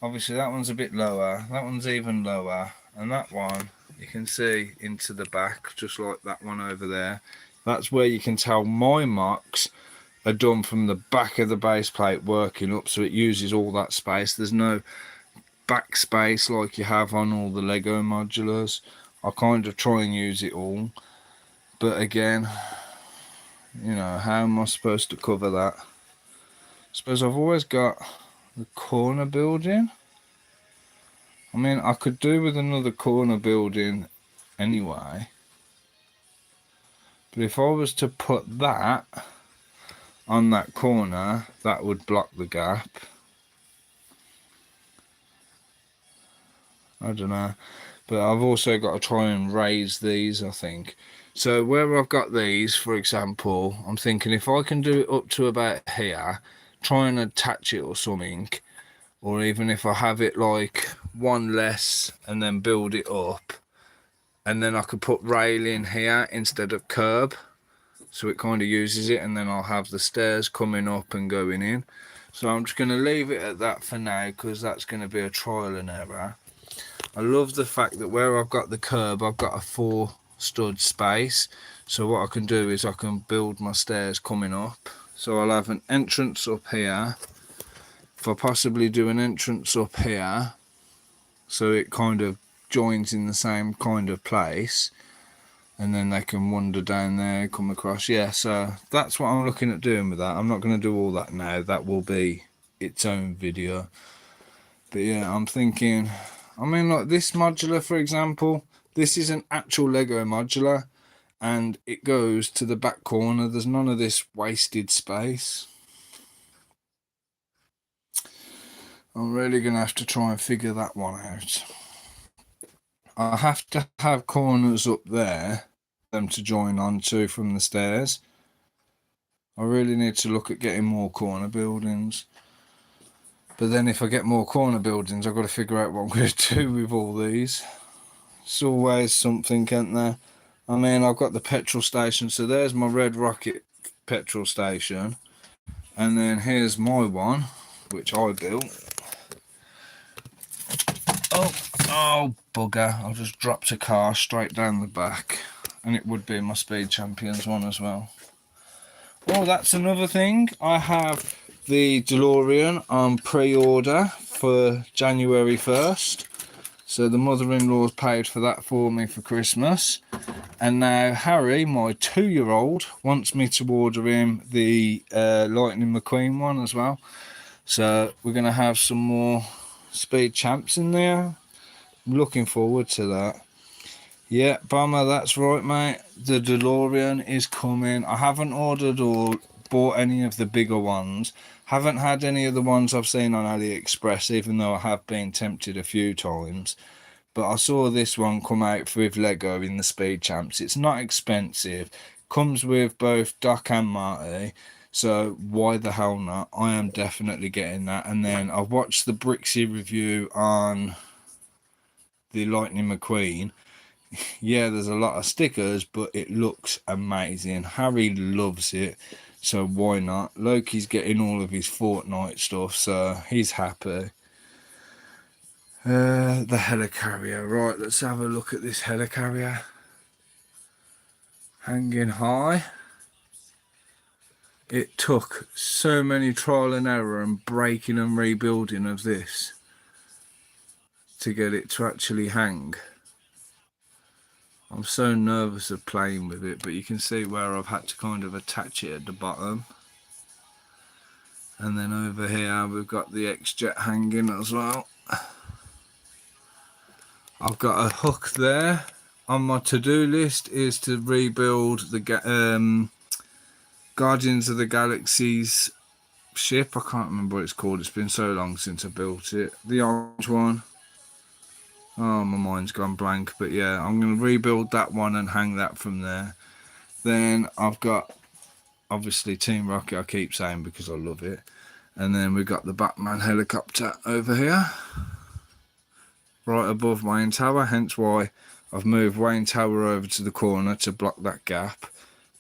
Obviously that one's a bit lower, that one's even lower, and that one you can see into the back, just like that one over there. That's where you can tell my mocks are done from the back of the base plate working up, so it uses all that space. There's no back space like you have on all the Lego modulars. I kind of try and use it all, but again, you know, how am I supposed to cover that? I suppose I've always got the corner building. I mean, I could do with another corner building anyway, but if I was to put that on that corner, that would block the gap. I don't know, but I've also got to try and raise these, I think. So where I've got these, for example, I'm thinking if I can do it up to about here, try and attach it or something, or even if I have it like one less and then build it up, and then I could put railing here instead of curb. so it kind of uses it, and then I'll have the stairs coming up and going in. So I'm just going to leave it at that for now, because that's going to be a trial and error. I love the fact that where I've got the curb, I've got a 4 stud space, so what I can do is I can build my stairs coming up. So I'll have an entrance up here. If I possibly do an entrance up here, so it kind of joins in the same kind of place, and then they can wander down there, come across. Yeah, so that's what I'm looking at doing with that. I'm not going to do all that now, that will be its own video. But yeah, I'm thinking, I mean, like this modular, for example, this is an actual Lego modular, and it goes to the back corner. There's none of this wasted space. I'm really going to have to try and figure that one out. I have to have corners up there for them to join onto from the stairs. I really need to look at getting more corner buildings. But then if I get more corner buildings, I've got to figure out what I'm going to do with all these. It's always something, isn't there? I mean, I've got the petrol station, so there's my Red Rocket petrol station. And then here's my one, which I built. Oh, bugger. I just dropped a car straight down the back. And it would be my Speed Champions one as well. Oh, that's another thing. I have the DeLorean on pre-order for January 1st. So the mother-in-law's paid for that for me for Christmas. And now Harry, my 2-year-old, wants me to order him the Lightning McQueen one as well. So we're going to have some more Speed Champs in there. I'm looking forward to that. Yeah, Bomber, that's right, mate. The DeLorean is coming. I haven't ordered or bought any of the bigger ones. Haven't had any of the ones I've seen on AliExpress, even though I have been tempted a few times. But I saw this one come out with Lego in the Speed Champs. It's not expensive. Comes with both Doc and Marty. So why the hell not? I am definitely getting that. And then I watched the Bricks.eu review on the Lightning McQueen. Yeah, there's a lot of stickers, but it looks amazing. Harry loves it, so why not? Loki's getting all of his Fortnite stuff, so he's happy. The helicarrier. Right, let's have a look at this helicarrier. Hanging high. It took so many trial and error and breaking and rebuilding of this to get it to actually hang. I'm so nervous of playing with it, but you can see where I've had to kind of attach it at the bottom. And then over here we've got the X-Jet hanging as well. I've got a hook there. On my to-do list is to rebuild the Guardians of the Galaxy's ship. I can't remember what it's called. It's been so long since I built it. The orange one. Oh, my mind's gone blank, but yeah, I'm going to rebuild that one and hang that from there. Then I've got, obviously, Team Rocket, I keep saying because I love it. And then we've got the Batman helicopter over here, right above Wayne Tower, hence why I've moved Wayne Tower over to the corner to block that gap,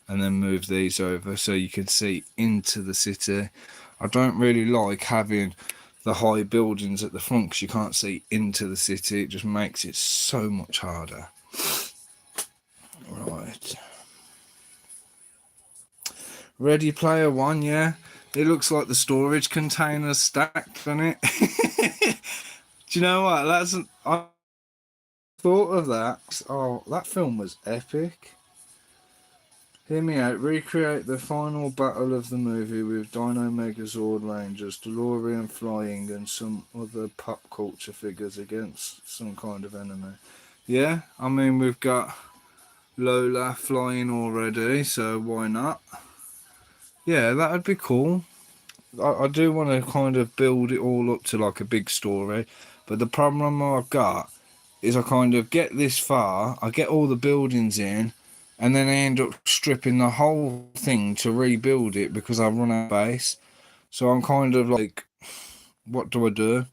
and then move these over so you can see into the city. I don't really like having the high buildings at the front because you can't see into the city. It just makes it so much harder. Right. Ready Player One, yeah. It looks like the storage containers stacked on it. Do you know what? I thought of that. Oh, that film was epic. Hear me out. Recreate the final battle of the movie with Dino Megazord Rangers, DeLorean flying, and some other pop culture figures against some kind of enemy. Yeah, I mean, we've got Lola flying already, so why not? Yeah, that would be cool. I do want to kind of build it all up to like a big story, but the problem I've got is I kind of get this far, I get all the buildings in, and then I end up stripping the whole thing to rebuild it because I run out of space. So I'm kind of like, what do I do?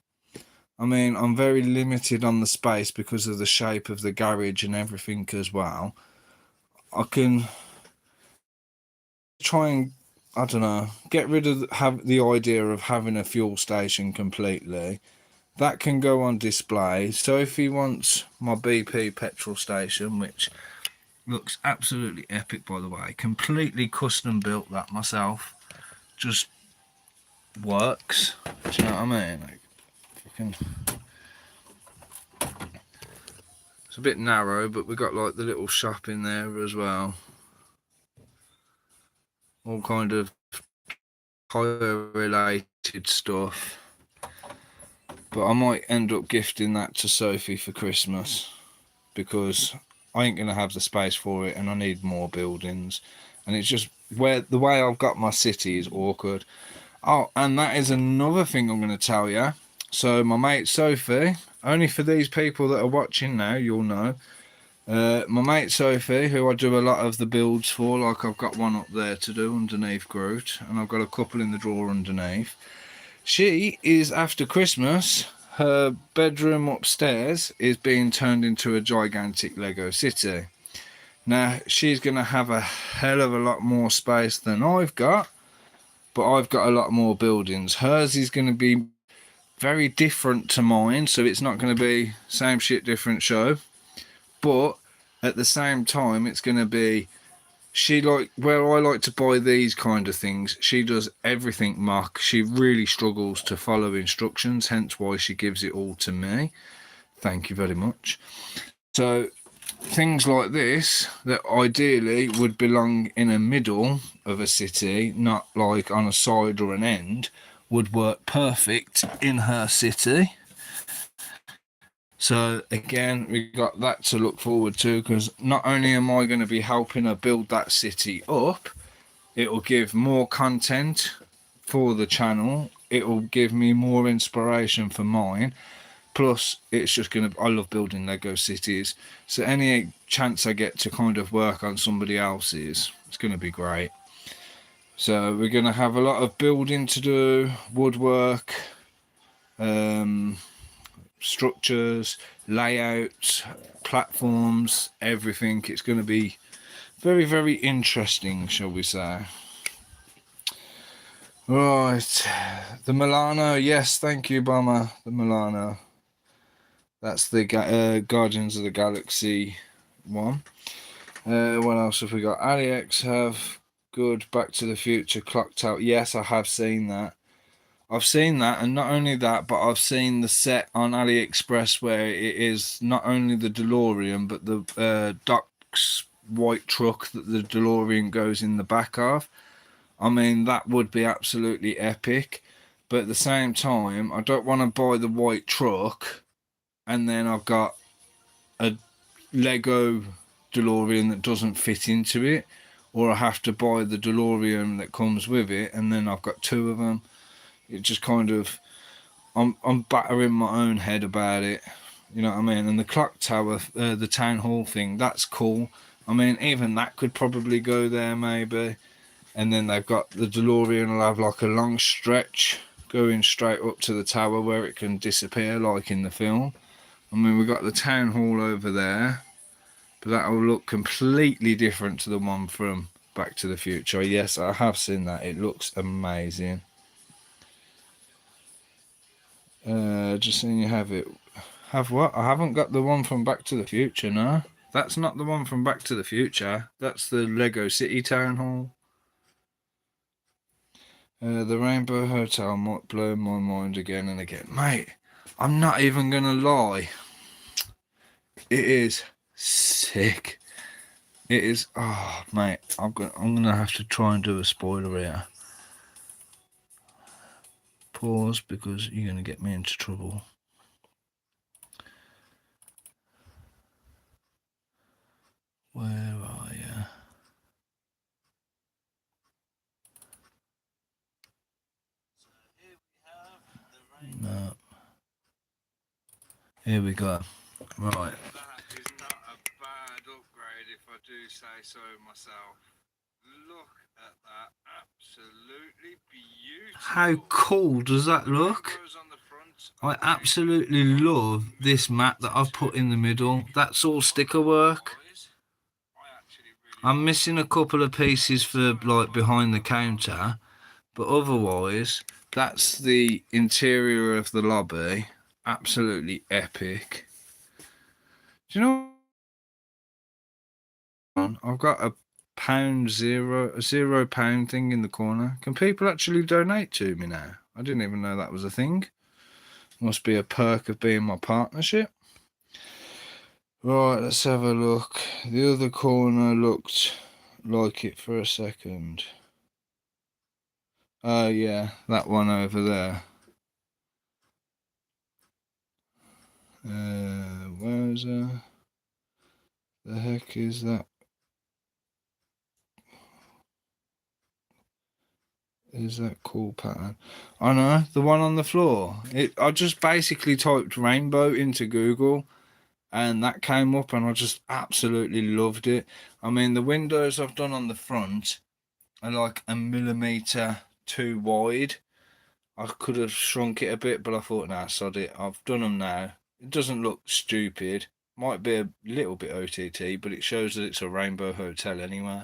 I mean, I'm very limited on the space because of the shape of the garage and everything as well. I can try and, I don't know, get rid of have the idea of having a fuel station completely. That can go on display. Sophie wants my BP petrol station, which looks absolutely epic, by the way. Completely custom built that myself. Just works. Do you know what I mean? Like, fucking... It's a bit narrow, but we got like the little shop in there as well. All kind of hire related stuff. But I might end up gifting that to Sophie for Christmas, because I ain't going to have the space for it and I need more buildings. And it's just where the way I've got my city is awkward. Oh, and that is another thing I'm going to tell you. So my mate Sophie, only for these people that are watching now, you'll know. My mate Sophie, who I do a lot of the builds for, like I've got one up there to do underneath Groot, and I've got a couple in the drawer underneath. She is, after Christmas, her bedroom upstairs is being turned into a gigantic Lego city. Now, she's going to have a hell of a lot more space than I've got, but I've got a lot more buildings. Hers is going to be very different to mine, so it's not going to be same shit, different show. But at the same time, it's going to be, she like, where I like to buy these kind of things, she does everything mock. She really struggles to follow instructions, hence why she gives it all to me. Thank you very much. So things like this that ideally would belong in a middle of a city, not like on a side or an end, would work perfect in her city. So again, we got that to look forward to, because not only am I going to be helping her build that city up, it will give more content for the channel, it will give me more inspiration for mine, plus it's just going to, I love building Lego cities, so any chance I get to kind of work on somebody else's, it's going to be great. So we're going to have a lot of building to do, woodwork, structures, layouts, platforms, everything. It's going to be very, very interesting, shall we say. Right, the Milano, yes, thank you, Bomber. The Milano, that's the Guardians of the Galaxy one. What else have we got? AliEx have good Back to the Future clock tower. Yes, I have seen that. I've seen that, and not only that, but I've seen the set on AliExpress where it is not only the DeLorean, but the Doc's white truck that the DeLorean goes in the back of. I mean, that would be absolutely epic. But at the same time, I don't want to buy the white truck and then I've got a Lego DeLorean that doesn't fit into it, or I have to buy the DeLorean that comes with it and then I've got two of them. It just kind of, I'm battering my own head about it, you know what I mean? And the clock tower, the town hall thing, that's cool. I mean, even that could probably go there maybe. And then they've got the DeLorean will have like a long stretch going straight up to the tower where it can disappear like in the film. I mean, we've got the town hall over there, but that will look completely different to the one from Back to the Future. Yes, I have seen that. It looks amazing. Just seeing you have it. Have what? I haven't got the one from Back to the Future, no. That's not the one from Back to the Future. That's the Lego City Town Hall. The Rainbow Hotel might blow my mind again and again. Mate, I'm not even going to lie. It is sick. It is... Oh, mate, I'm gonna have to try and do a spoiler here. Pause, because you're going to get me into trouble. Where are you? No. Here we go. Right. That is not a bad upgrade if I do say so myself. Look at that. Absolutely beautiful. How cool does that look? I absolutely love this mat that I've put in the middle. That's all sticker work. I'm missing a couple of pieces for like behind the counter, but otherwise that's the interior of the lobby. Absolutely epic. Do you know what? I've got a £0 thing in the corner. Can people actually donate to me now? I didn't even know that was a thing. Must be a perk of being my partnership. Right, let's have a look. The other corner looked like it for a second. Oh yeah, that one over there. Where's the heck is that? Is that cool pattern? I know, the one on the floor. I just basically typed rainbow into Google and that came up and I just absolutely loved it. I mean, the windows I've done on the front are like 1mm too wide. I could have shrunk it a bit, but I thought, nah, sod it. I've done them now. It doesn't look stupid. Might be a little bit OTT, but it shows that it's a rainbow hotel anyway.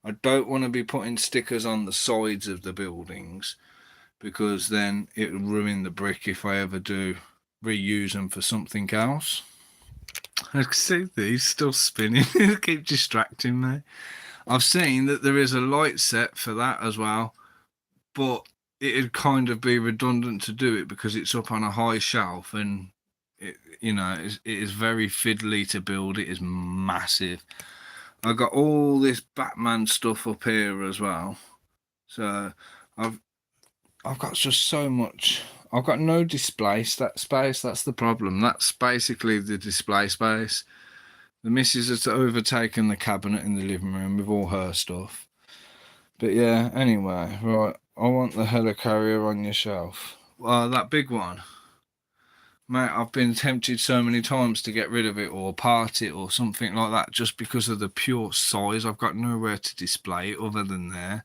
I don't want to be putting stickers on the sides of the buildings because then it will ruin the brick if I ever do reuse them for something else. I can see these still spinning. They keep distracting me. I've seen that there is a light set for that as well, but it'd kind of be redundant to do it because it's up on a high shelf and it is very fiddly to build. It is massive. I got all this Batman stuff up here as well, so I've got just so much. I've got no display space. That's the problem. That's basically the display space. The missus has overtaken the cabinet in the living room with all her stuff. But yeah, anyway, right. I want the helicarrier on your shelf. That big one. Mate, I've been tempted so many times to get rid of it or part it or something like that just because of the pure size. I've got nowhere to display it other than there.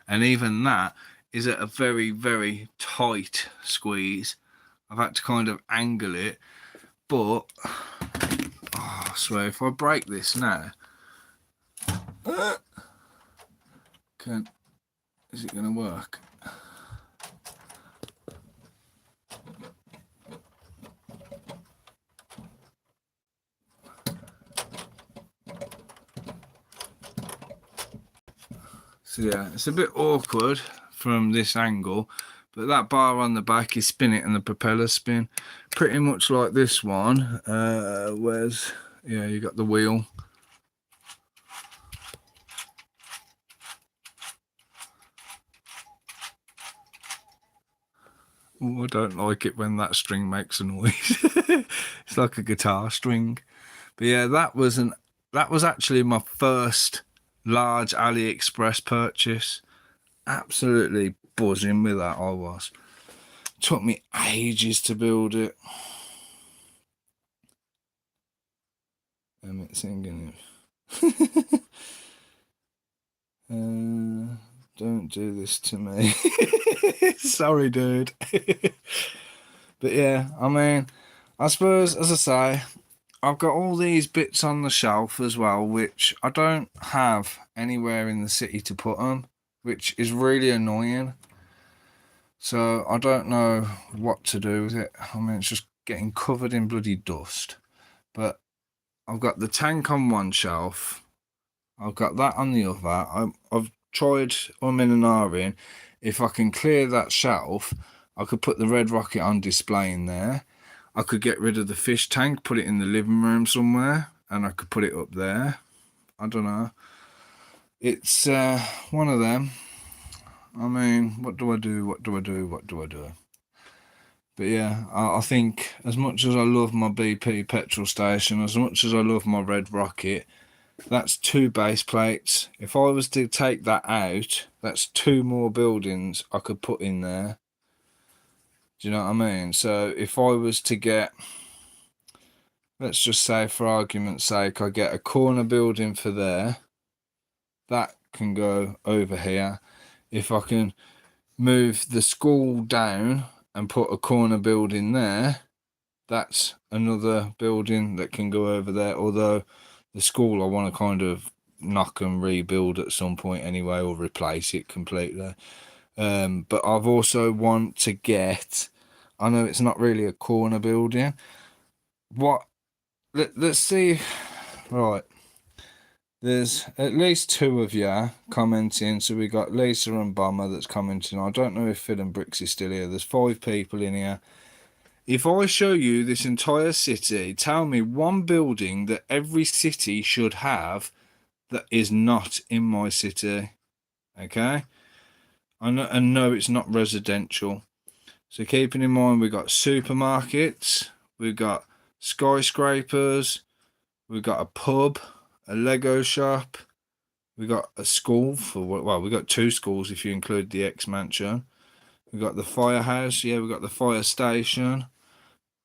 And even that is at a very, very tight squeeze. I've had to kind of angle it. But, I swear, if I break this now, is it going to work? So yeah, it's a bit awkward from this angle, but that bar on the back is spinning and the propellers spin pretty much like this one. You got the wheel. Oh, I don't like it when that string makes a noise. It's like a guitar string. But yeah, that was actually my first large AliExpress purchase. Absolutely buzzing with that I was. Took me ages to build it. I'm singing it. Don't do this to me. Sorry, dude. But yeah, I mean, I suppose, as I say, I've got all these bits on the shelf as well, which I don't have anywhere in the city to put them, which is really annoying. So I don't know what to do with it. I mean, it's just getting covered in bloody dust. But I've got the tank on one shelf. I've got that on the other. I've tried in and ahhing. If I can clear that shelf, I could put the red rocket on display in there. I could get rid of the fish tank, put it in the living room somewhere, and I could put it up there. I don't know. It's one of them. I mean, what do I do? What do I do? What do I do? But yeah, I think as much as I love my BP petrol station, as much as I love my red rocket, that's 2 base plates. If I was to take that out, that's 2 more buildings I could put in there. Do you know what I mean? So if I was to get, let's just say for argument's sake, I get a corner building for there, that can go over here. If I can move the school down and put a corner building there, that's another building that can go over there. Although the school I want to kind of knock and rebuild at some point anyway, or replace it completely. But I've also want to get, I know it's not really a corner building. Let's see. Right. There's at least 2 of you commenting. So we got Lisa and Bomber that's commenting. I don't know if Phil and Bricks is still here. There's 5 people in here. If I show you this entire city, tell me one building that every city should have that is not in my city. Okay? I know, and no, it's not residential. So keeping in mind, we've got supermarkets, we've got skyscrapers, we've got a pub, a Lego shop, we've got a school well, we've got 2 schools if you include the X-Mansion. We've got the firehouse, yeah, we've got the fire station,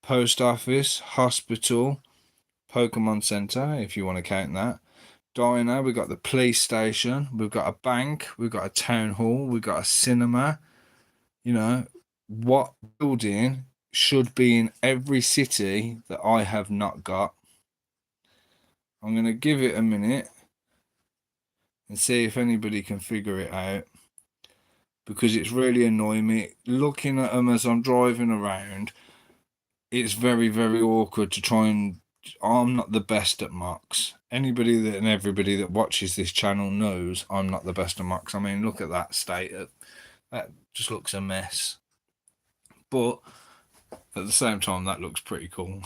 post office, hospital, Pokemon Center, if you want to count that. Diner, we've got the police station, we've got a bank, we've got a town hall, we've got a cinema. You know, what building should be in every city that I have not got? I'm going to give it a minute and see if anybody can figure it out, because it's really annoying me. Looking at them as I'm driving around, it's very, very awkward to try and... I'm not the best at mocks. Anybody that and everybody that watches this channel knows I'm not the best at mocks. I mean, look at that state. That just looks a mess. But at the same time, that looks pretty cool.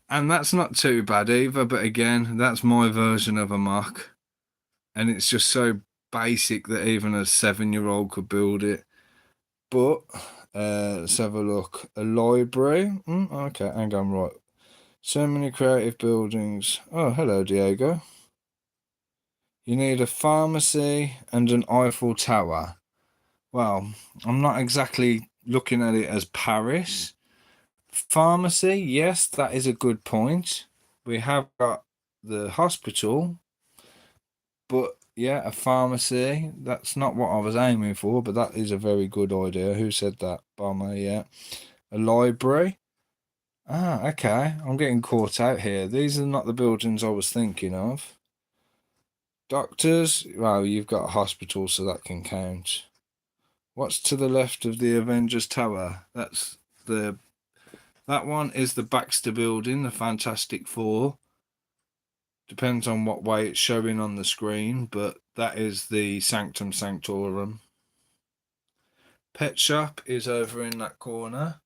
And that's not too bad either. But again, that's my version of a mock. And it's just so basic that even a 7-year-old could build it. But let's have a look. A library. Okay, hang on, right. So many creative buildings. Oh, hello, Diego. You need a pharmacy and an Eiffel Tower. Well, I'm not exactly looking at it as Paris. Pharmacy, yes, that is a good point. We have got the hospital, but yeah, a pharmacy, that's not what I was aiming for, but that is a very good idea. Who said that? Bomber, yeah. A library. Ah, okay. I'm getting caught out here. These are not the buildings I was thinking of. Doctors. Well, you've got a hospital, so that can count. What's to the left of the Avengers Tower? That one is the Baxter Building, the Fantastic Four. Depends on what way it's showing on the screen, but that is the Sanctum Sanctorum. Pet shop is over in that corner.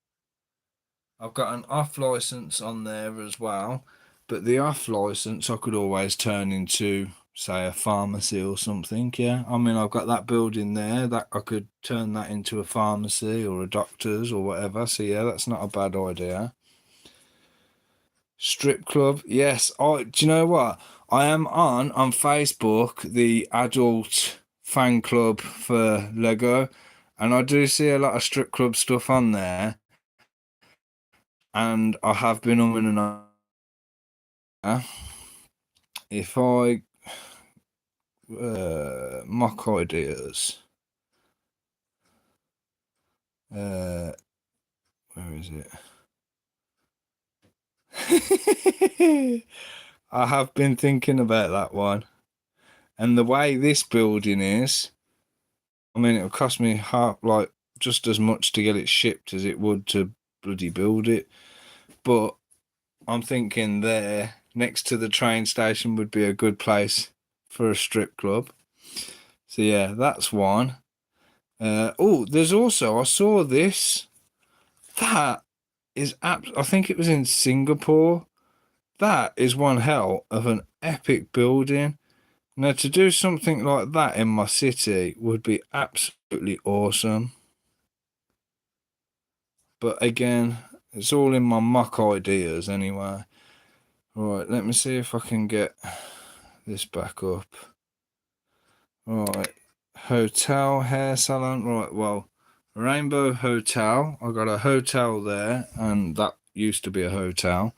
I've got an off license on there as well, but the off license I could always turn into, say, a pharmacy or something. Yeah, I mean, I've got that building there that I could turn that into a pharmacy or a doctor's or whatever. So yeah, that's not a bad idea. Strip club, yes. Do you know what? I am on Facebook the adult fan club for Lego, and I do see a lot of strip club stuff on there. And I have been on and on. If I mock ideas, where is it? I have been thinking about that one, and the way this building is, I mean, it'll cost me just as much to get it shipped as it would to bloody build it. But I'm thinking there, next to the train station, would be a good place for a strip club. So yeah, that's one. Oh, there's also, I saw this. That is I think it was in Singapore. That is one hell of an epic building. Now, to do something like that in my city would be absolutely awesome. But again, it's all in my mock ideas anyway. Right, let me see if I can get this back up. Right, hotel, hair salon. Right, well, Rainbow Hotel. I got a hotel there, and that used to be a hotel.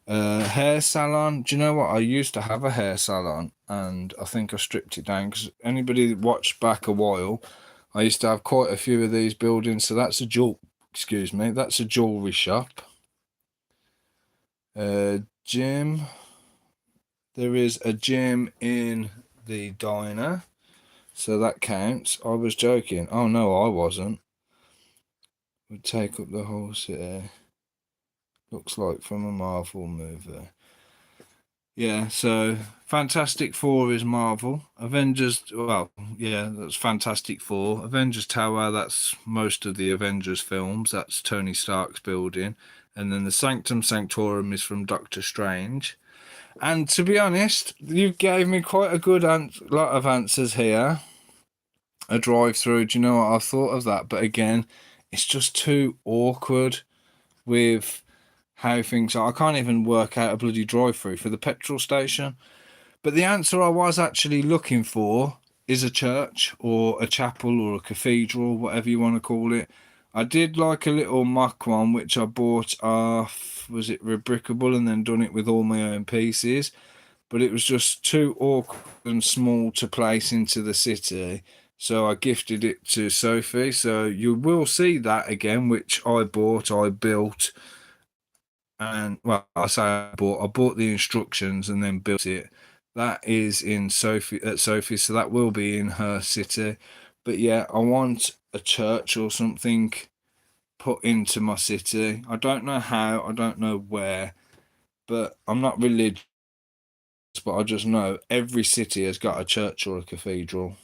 Hair salon. Do you know what? I used to have a hair salon, and I think I stripped it down because anybody that watched back a while, I used to have quite a few of these buildings. So that's a that's a jewelry shop. Gym. there is a gym in the diner, so that counts. I was joking. Oh no, I wasn't. Would take up the whole city. Looks like from a Marvel movie. Yeah, so Fantastic Four is Marvel. Avengers, well, yeah, that's Fantastic Four. Avengers Tower, that's most of the Avengers films. That's Tony Stark's building. And then the Sanctum Sanctorum is from Doctor Strange. And to be honest, you gave me quite a good lot of answers here. A drive-through, do you know what? I thought of that, but again, it's just too awkward with how things are. I can't even work out a bloody drive-through for the petrol station. But the answer I was actually looking for is a church or a chapel or a cathedral, whatever you want to call it. I did like a little mock one, which I bought off, was it Rebrickable, and then done it with all my own pieces. But it was just too awkward and small to place into the city. So I gifted it to Sophie. So you will see that again, which I bought, I built. And well, I say I bought the instructions and then built it. That is in Sophie, so that will be in her city. But yeah, I want a church or something put into my city. I don't know how, I don't know where, but I'm not religious, but I just know every city has got a church or a cathedral.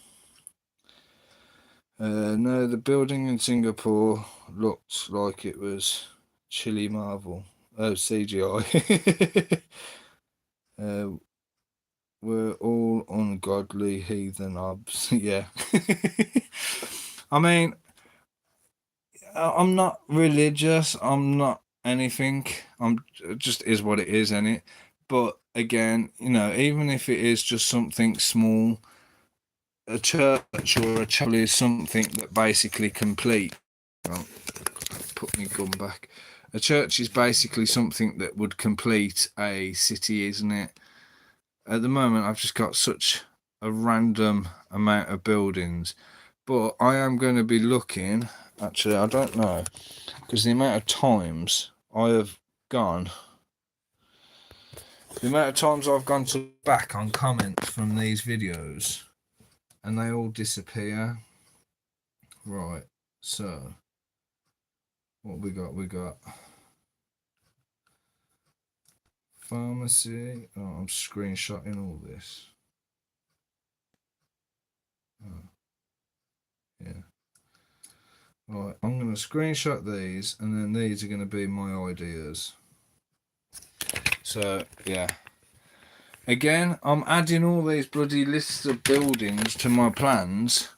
No, the building in Singapore looked like it was Chili Marvel. Oh, CGI. We're all ungodly heathen obs. Yeah. I mean, I'm not religious. I'm not anything. It just is what it is, ain't it? But again, you know, even if it is just something small, a church or a chapel is something that basically complete. Well, put my gun back. A church is basically something that would complete a city, isn't it? At the moment, I've just got such a random amount of buildings, but I am going to be looking. Actually, I don't know, because the amount of times I have gone, to back on comments from these videos, and they all disappear. Right, so what we got? We got pharmacy. Oh, I'm screenshotting all this. Oh, yeah. Right, I'm going to screenshot these, and then these are going to be my ideas. So, yeah. Again, I'm adding all these bloody lists of buildings to my plans.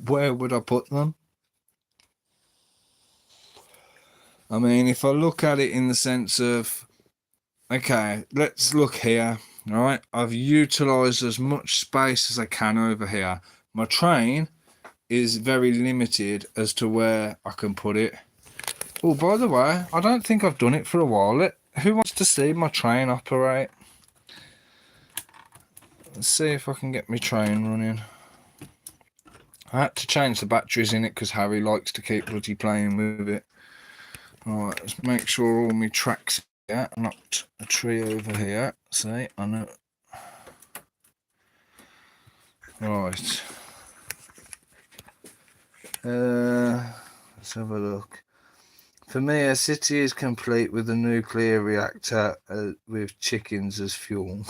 Where would I put them? I mean, if I look at it in the sense of, okay, let's look here, right? I've utilised as much space as I can over here. My train is very limited as to where I can put it. Oh, by the way, I don't think I've done it for a while. Who wants to see my train operate? Let's see if I can get my train running. I had to change the batteries in it because Harry likes to keep bloody playing with it. Alright, let's make sure all my tracks are not a tree over here. See, I know. Right. Let's have a look. For me, a city is complete with a nuclear reactor with chickens as fuel.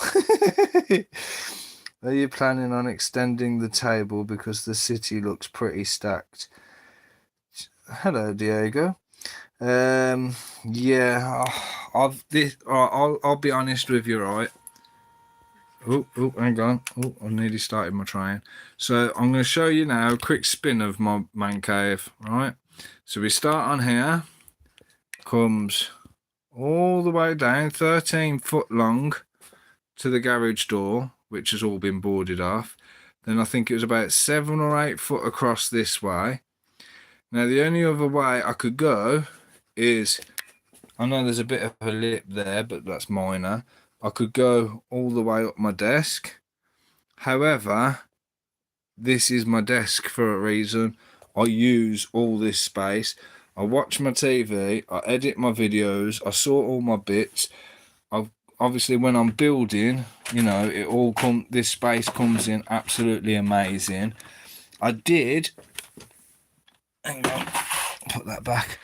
Are you planning on extending the table because the city looks pretty stacked? Hello, Diego. Yeah, I'll be honest with you, right? Oh, hang on. Oh, I nearly started my train. So I'm going to show you now a quick spin of my man cave, right? So we start on here, comes all the way down, 13 foot long to the garage door, which has all been boarded off. Then I think it was about 7 or 8 foot across this way. Now the only other way I could go is, I know there's a bit of a lip there, but that's minor. I could go all the way up my desk. However, this is my desk for a reason. I use all this space. I watch my TV, I edit my videos, I sort all my bits. I obviously when I'm building, you know, this space comes in absolutely amazing. I did, hang on, put that back.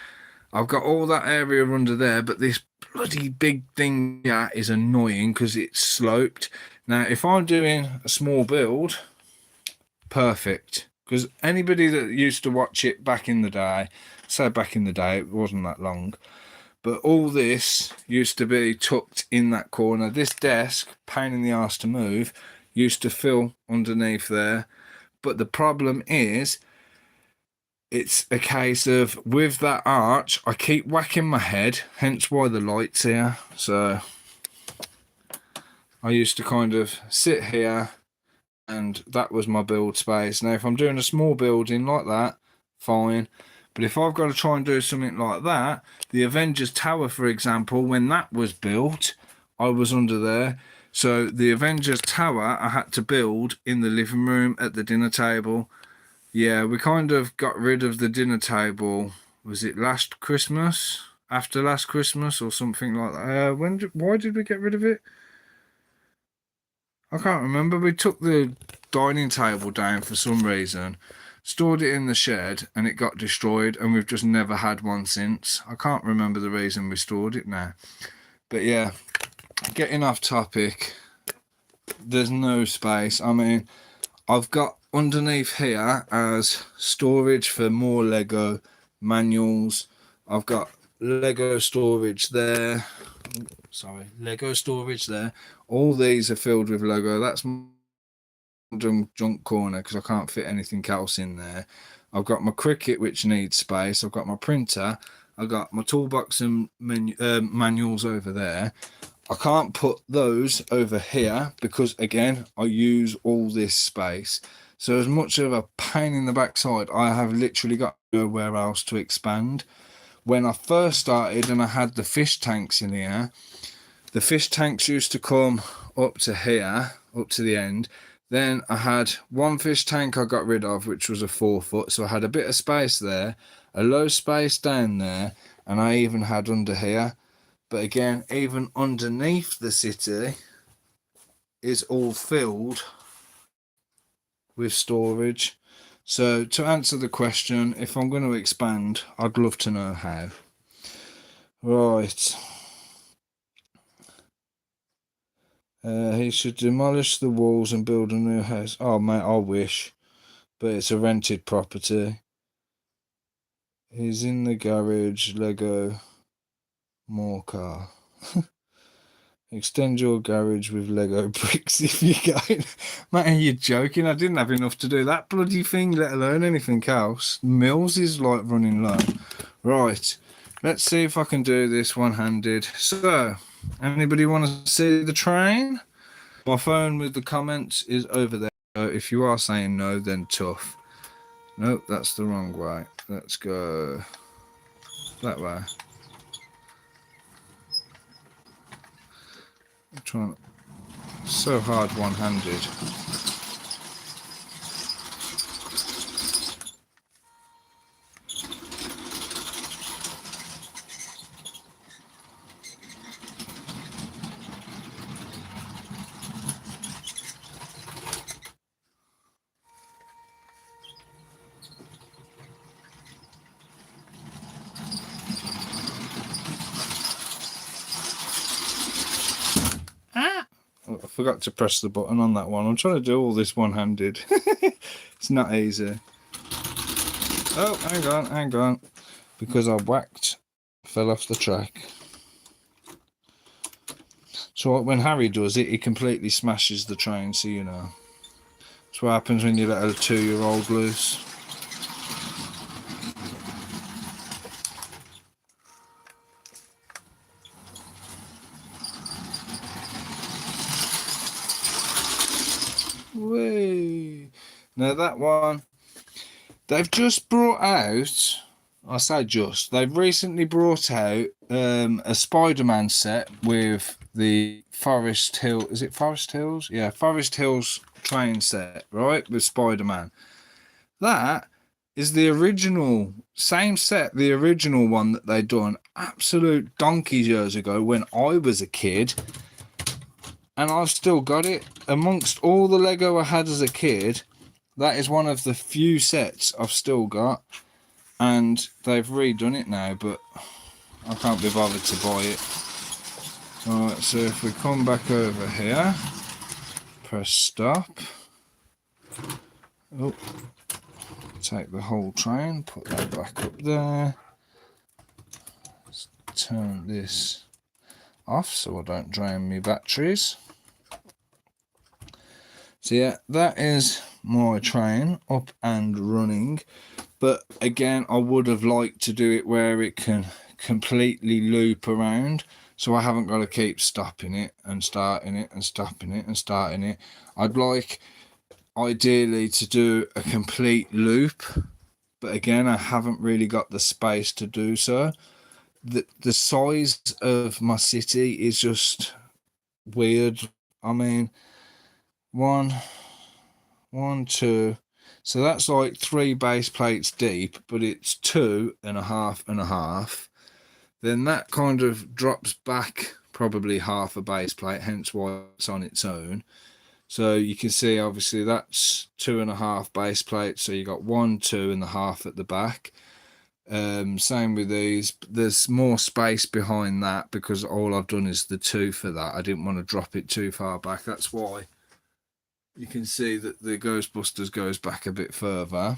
I've got all that area under there, but this bloody big thing here is annoying because it's sloped. Now, if I'm doing a small build, perfect. Because anybody that used to watch it back in the day, say back in the day, it wasn't that long, but all this used to be tucked in that corner. This desk, pain in the arse to move, used to fill underneath there. But the problem is, it's a case of, with that arch, I keep whacking my head, hence why the light's here. So I used to kind of sit here, and that was my build space. Now, if I'm doing a small building like that, fine. But if I've got to try and do something like that, the Avengers Tower, for example, when that was built, I was under there. So the Avengers Tower I had to build in the living room at the dinner table. Yeah, we kind of got rid of the dinner table. Was it last Christmas? After last Christmas or something like that? Why did we get rid of it? I can't remember. We took the dining table down for some reason, stored it in the shed, and it got destroyed, and we've just never had one since. I can't remember the reason we stored it now. But yeah, getting off topic, there's no space. I mean, I've got underneath here as storage for more Lego manuals. I've got Lego storage there. Sorry, Lego storage there. All these are filled with Lego. That's my junk corner because I can't fit anything else in there. I've got my Cricut, which needs space. I've got my printer. I've got my toolbox and manuals over there. I can't put those over here because, again, I use all this space. So as much of a pain in the backside, I have literally got nowhere else to expand. When I first started and I had the fish tanks in here, the fish tanks used to come up to here, up to the end. Then I had one fish tank I got rid of, which was a 4 foot. So I had a bit of space there, a low space down there, and I even had under here. But again, even underneath the city is all filled with storage. So to answer the question, if I'm going to expand, I'd love to know how. Right. He should demolish the walls and build a new house. Oh, mate, I wish. But it's a rented property. He's in the garage. Lego. More car. Extend your garage with Lego bricks if you go. Mate, are you joking? I didn't have enough to do that bloody thing, let alone anything else. Mills is like running low. Right. Let's see if I can do this one-handed. So, anybody want to see the train? My phone with the comments is over there. So if you are saying no, then tough. Nope, that's the wrong way. Let's go that way. I'm trying. So hard one-handed. I forgot to press the button on that one. I'm trying to do all this one-handed. It's not easy. Oh, hang on. Because I fell off the track. So when Harry does it, he completely smashes the train, so you know. That's what happens when you let a 2-year-old loose. Whee! Now that one, they've just brought out, I say just, they've recently brought out a Spider-Man set with the Forest Hill, is it Forest Hills? Yeah, Forest Hills train set, right, with Spider-Man. That is the original, same set, the original one that they done absolute donkeys years ago when I was a kid. and I've still got it. Amongst all the Lego I had as a kid, that is one of the few sets I've still got, and they've redone it now, but I can't be bothered to buy it. Alright, so if we come back over here, press stop. Oh, take the whole train, put that back up there. Let's turn this off so I don't drain my batteries. So yeah, that is my train up and running. But again, I would have liked to do it where it can completely loop around, so I haven't got to keep stopping it and starting it and stopping it and starting it. I'd like ideally to do a complete loop, but again, I haven't really got the space to do so. The size of my city is just weird. I mean, one, two, so that's like 3 base plates deep, but it's 2.5 and a half. Then that kind of drops back probably half a base plate, hence why it's on its own. So you can see obviously that's 2.5 base plates, so you got 1, 2.5 at the back. Same with these. There's more space behind that because all I've done is the 2 for that. I didn't want to drop it too far back. That's why you can see that the Ghostbusters goes back a bit further.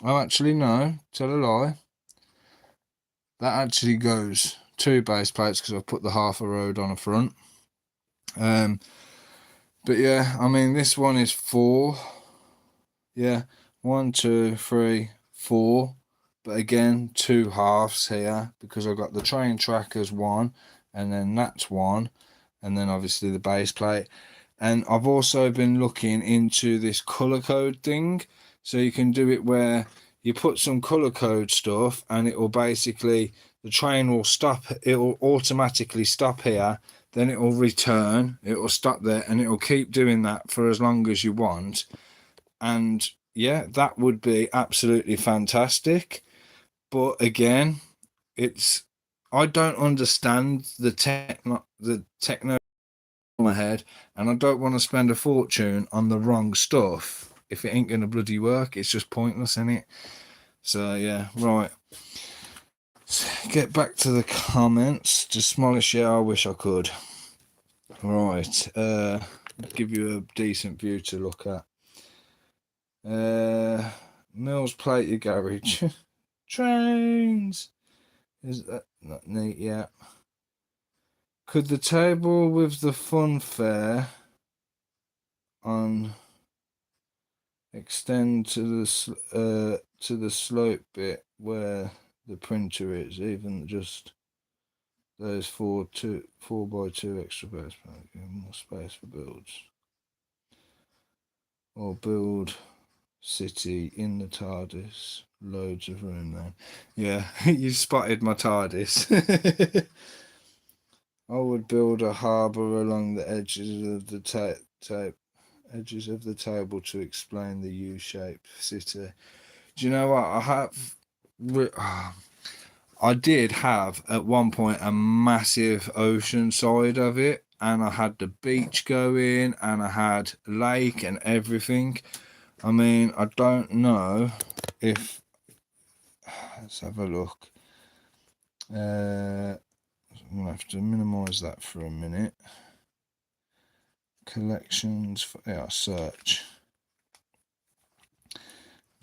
Oh, actually no, tell a lie. That actually goes 2 base plates because I've put the half a road on the front. But yeah, I mean this one is 4. Yeah, 1, 2, 3, 4. But again, 2 halves here because I've got the train track as 1, and then that's 1, and then obviously the base plate. And I've also been looking into this color code thing, so you can do it where you put some color code stuff and it will basically, the train will stop, it will automatically stop here, then it will return, it will stop there, and it will keep doing that for as long as you want. And yeah, that would be absolutely fantastic. But again, I don't understand the techno in my head, and I don't want to spend a fortune on the wrong stuff. If it ain't gonna bloody work, it's just pointless, isn't it? So yeah, right. Let's get back to the comments. Just smolish, yeah, I wish I could. Right, give you a decent view to look at. Mills plate your garage. Trains. Is that not neat yet? Could the table with the fun fair on extend to the slope bit where the printer is, even just those 4x2 extra base, more space for builds, or build city in the TARDIS, loads of room then. Yeah, you spotted my TARDIS. I would build a harbour along the edges of the edges of the table to explain the U-shaped city. Do you know what I did have at one point a massive ocean side of it, and I had the beach going, and I had lake and everything. I mean, I don't know if, let's have a look. I'm gonna have to minimize that for a minute. Collections, yeah, search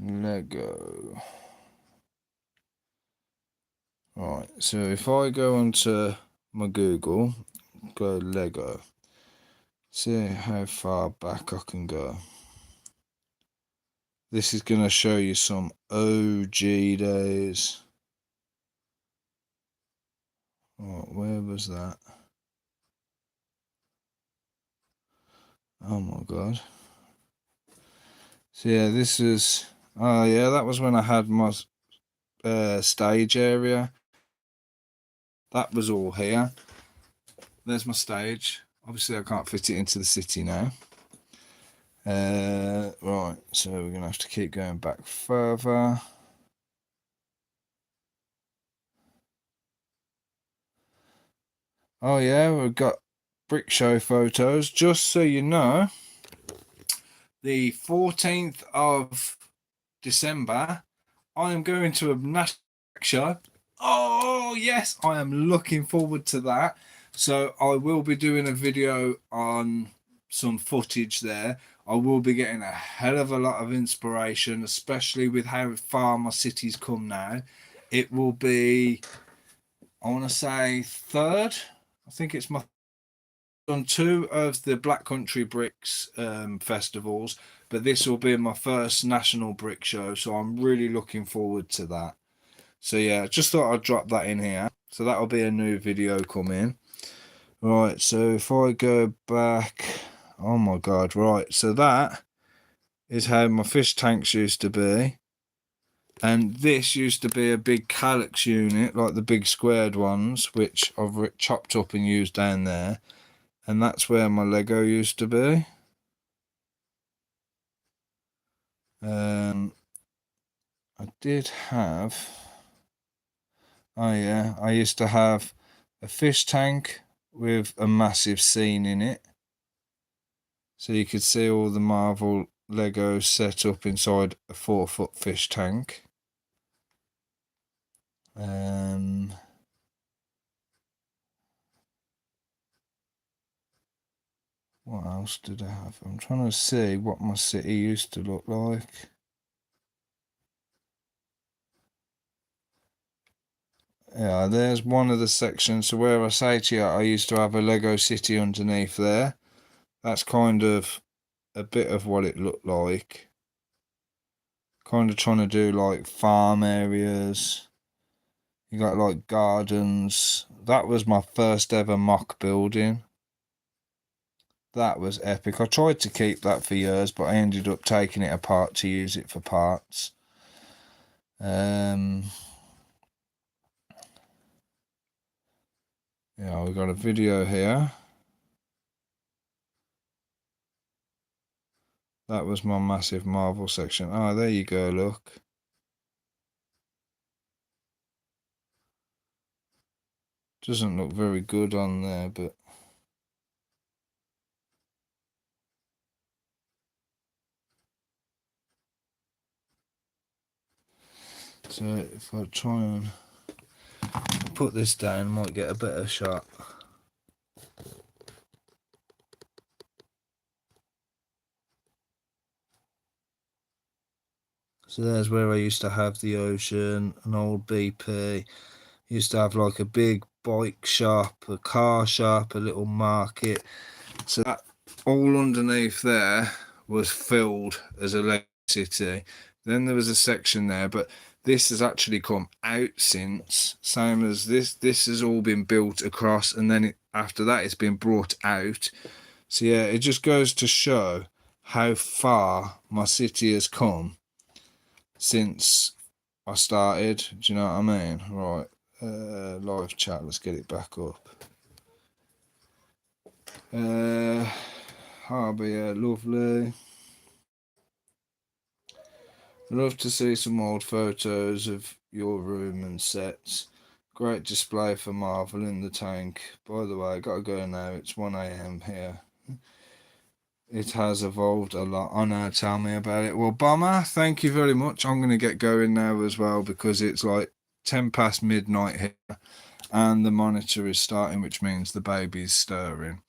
Lego. Right, so if I go onto my Google, go Lego, see how far back I can go. This is going to show you some OG days. Oh, where was that? Oh my god. So yeah, this is, oh yeah, that was when I had my stage area. That was all here. There's my stage. Obviously I can't fit it into the city now. Right, so we're going to have to keep going back further. Oh yeah, we've got brick show photos. Just so you know, the 14th of December, I am going to a national show. Oh yes, I am looking forward to that. So I will be doing a video on some footage there. I will be getting a hell of a lot of inspiration, especially with how far my city's come now. It will be, I want to say, third. I think it's my done 2 of the Black Country Bricks festivals, but this will be my first national brick show, so I'm really looking forward to that. So yeah, just thought I'd drop that in here. So that'll be a new video coming. Right, so if I go back, oh my god, right, so that is how my fish tanks used to be. And this used to be a big calyx unit, like the big squared ones, which I've chopped up and used down there. And that's where my Lego used to be. I did have, oh yeah, I used to have a fish tank with a massive scene in it. So you could see all the Marvel Legos set up inside a 4-foot fish tank. What else did I have? I'm trying to see what my city used to look like. Yeah, there's one of the sections. So where I say to you, I used to have a Lego city underneath there. That's kind of a bit of what it looked like. Kind of trying to do like farm areas. You got like gardens. That was my first ever mock building. That was epic. I tried to keep that for years, but I ended up taking it apart to use it for parts. Yeah, we got a video here. That was my massive Marvel section. Oh, there you go, look. Doesn't look very good on there, but... So if I try and put this down, might get a better shot. So there's where I used to have the ocean, an old BP. Used to have like a big bike shop, a car shop, a little market. So that all underneath there was filled as a Lego city. Then there was a section there, but this has actually come out since, same as this. This has all been built across, and then after that it's been brought out. So yeah, it just goes to show how far my city has come since I started. Do you know what I mean? Right, live chat, let's get it back up. Harbour, yeah, lovely. Love to see some old photos of your room and sets. Great display for Marvel in the tank. By the way, I gotta go now, it's 1 AM here. It has evolved a lot. Oh no, tell me about it. Well, Bomber, thank you very much. I'm going to get going now as well because it's like 10 past midnight here and the monitor is starting, which means the baby's stirring.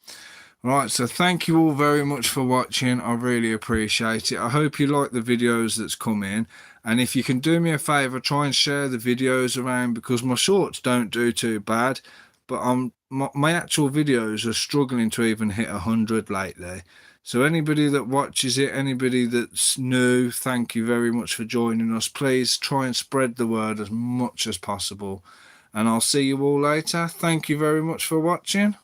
Right, so thank you all very much for watching. I really appreciate it. I hope you like the videos that's come in. And if you can do me a favour, try and share the videos around because my shorts don't do too bad. But my actual videos are struggling to even hit 100 lately. So anybody that watches it, anybody that's new, thank you very much for joining us. Please try and spread the word as much as possible. And I'll see you all later. Thank you very much for watching.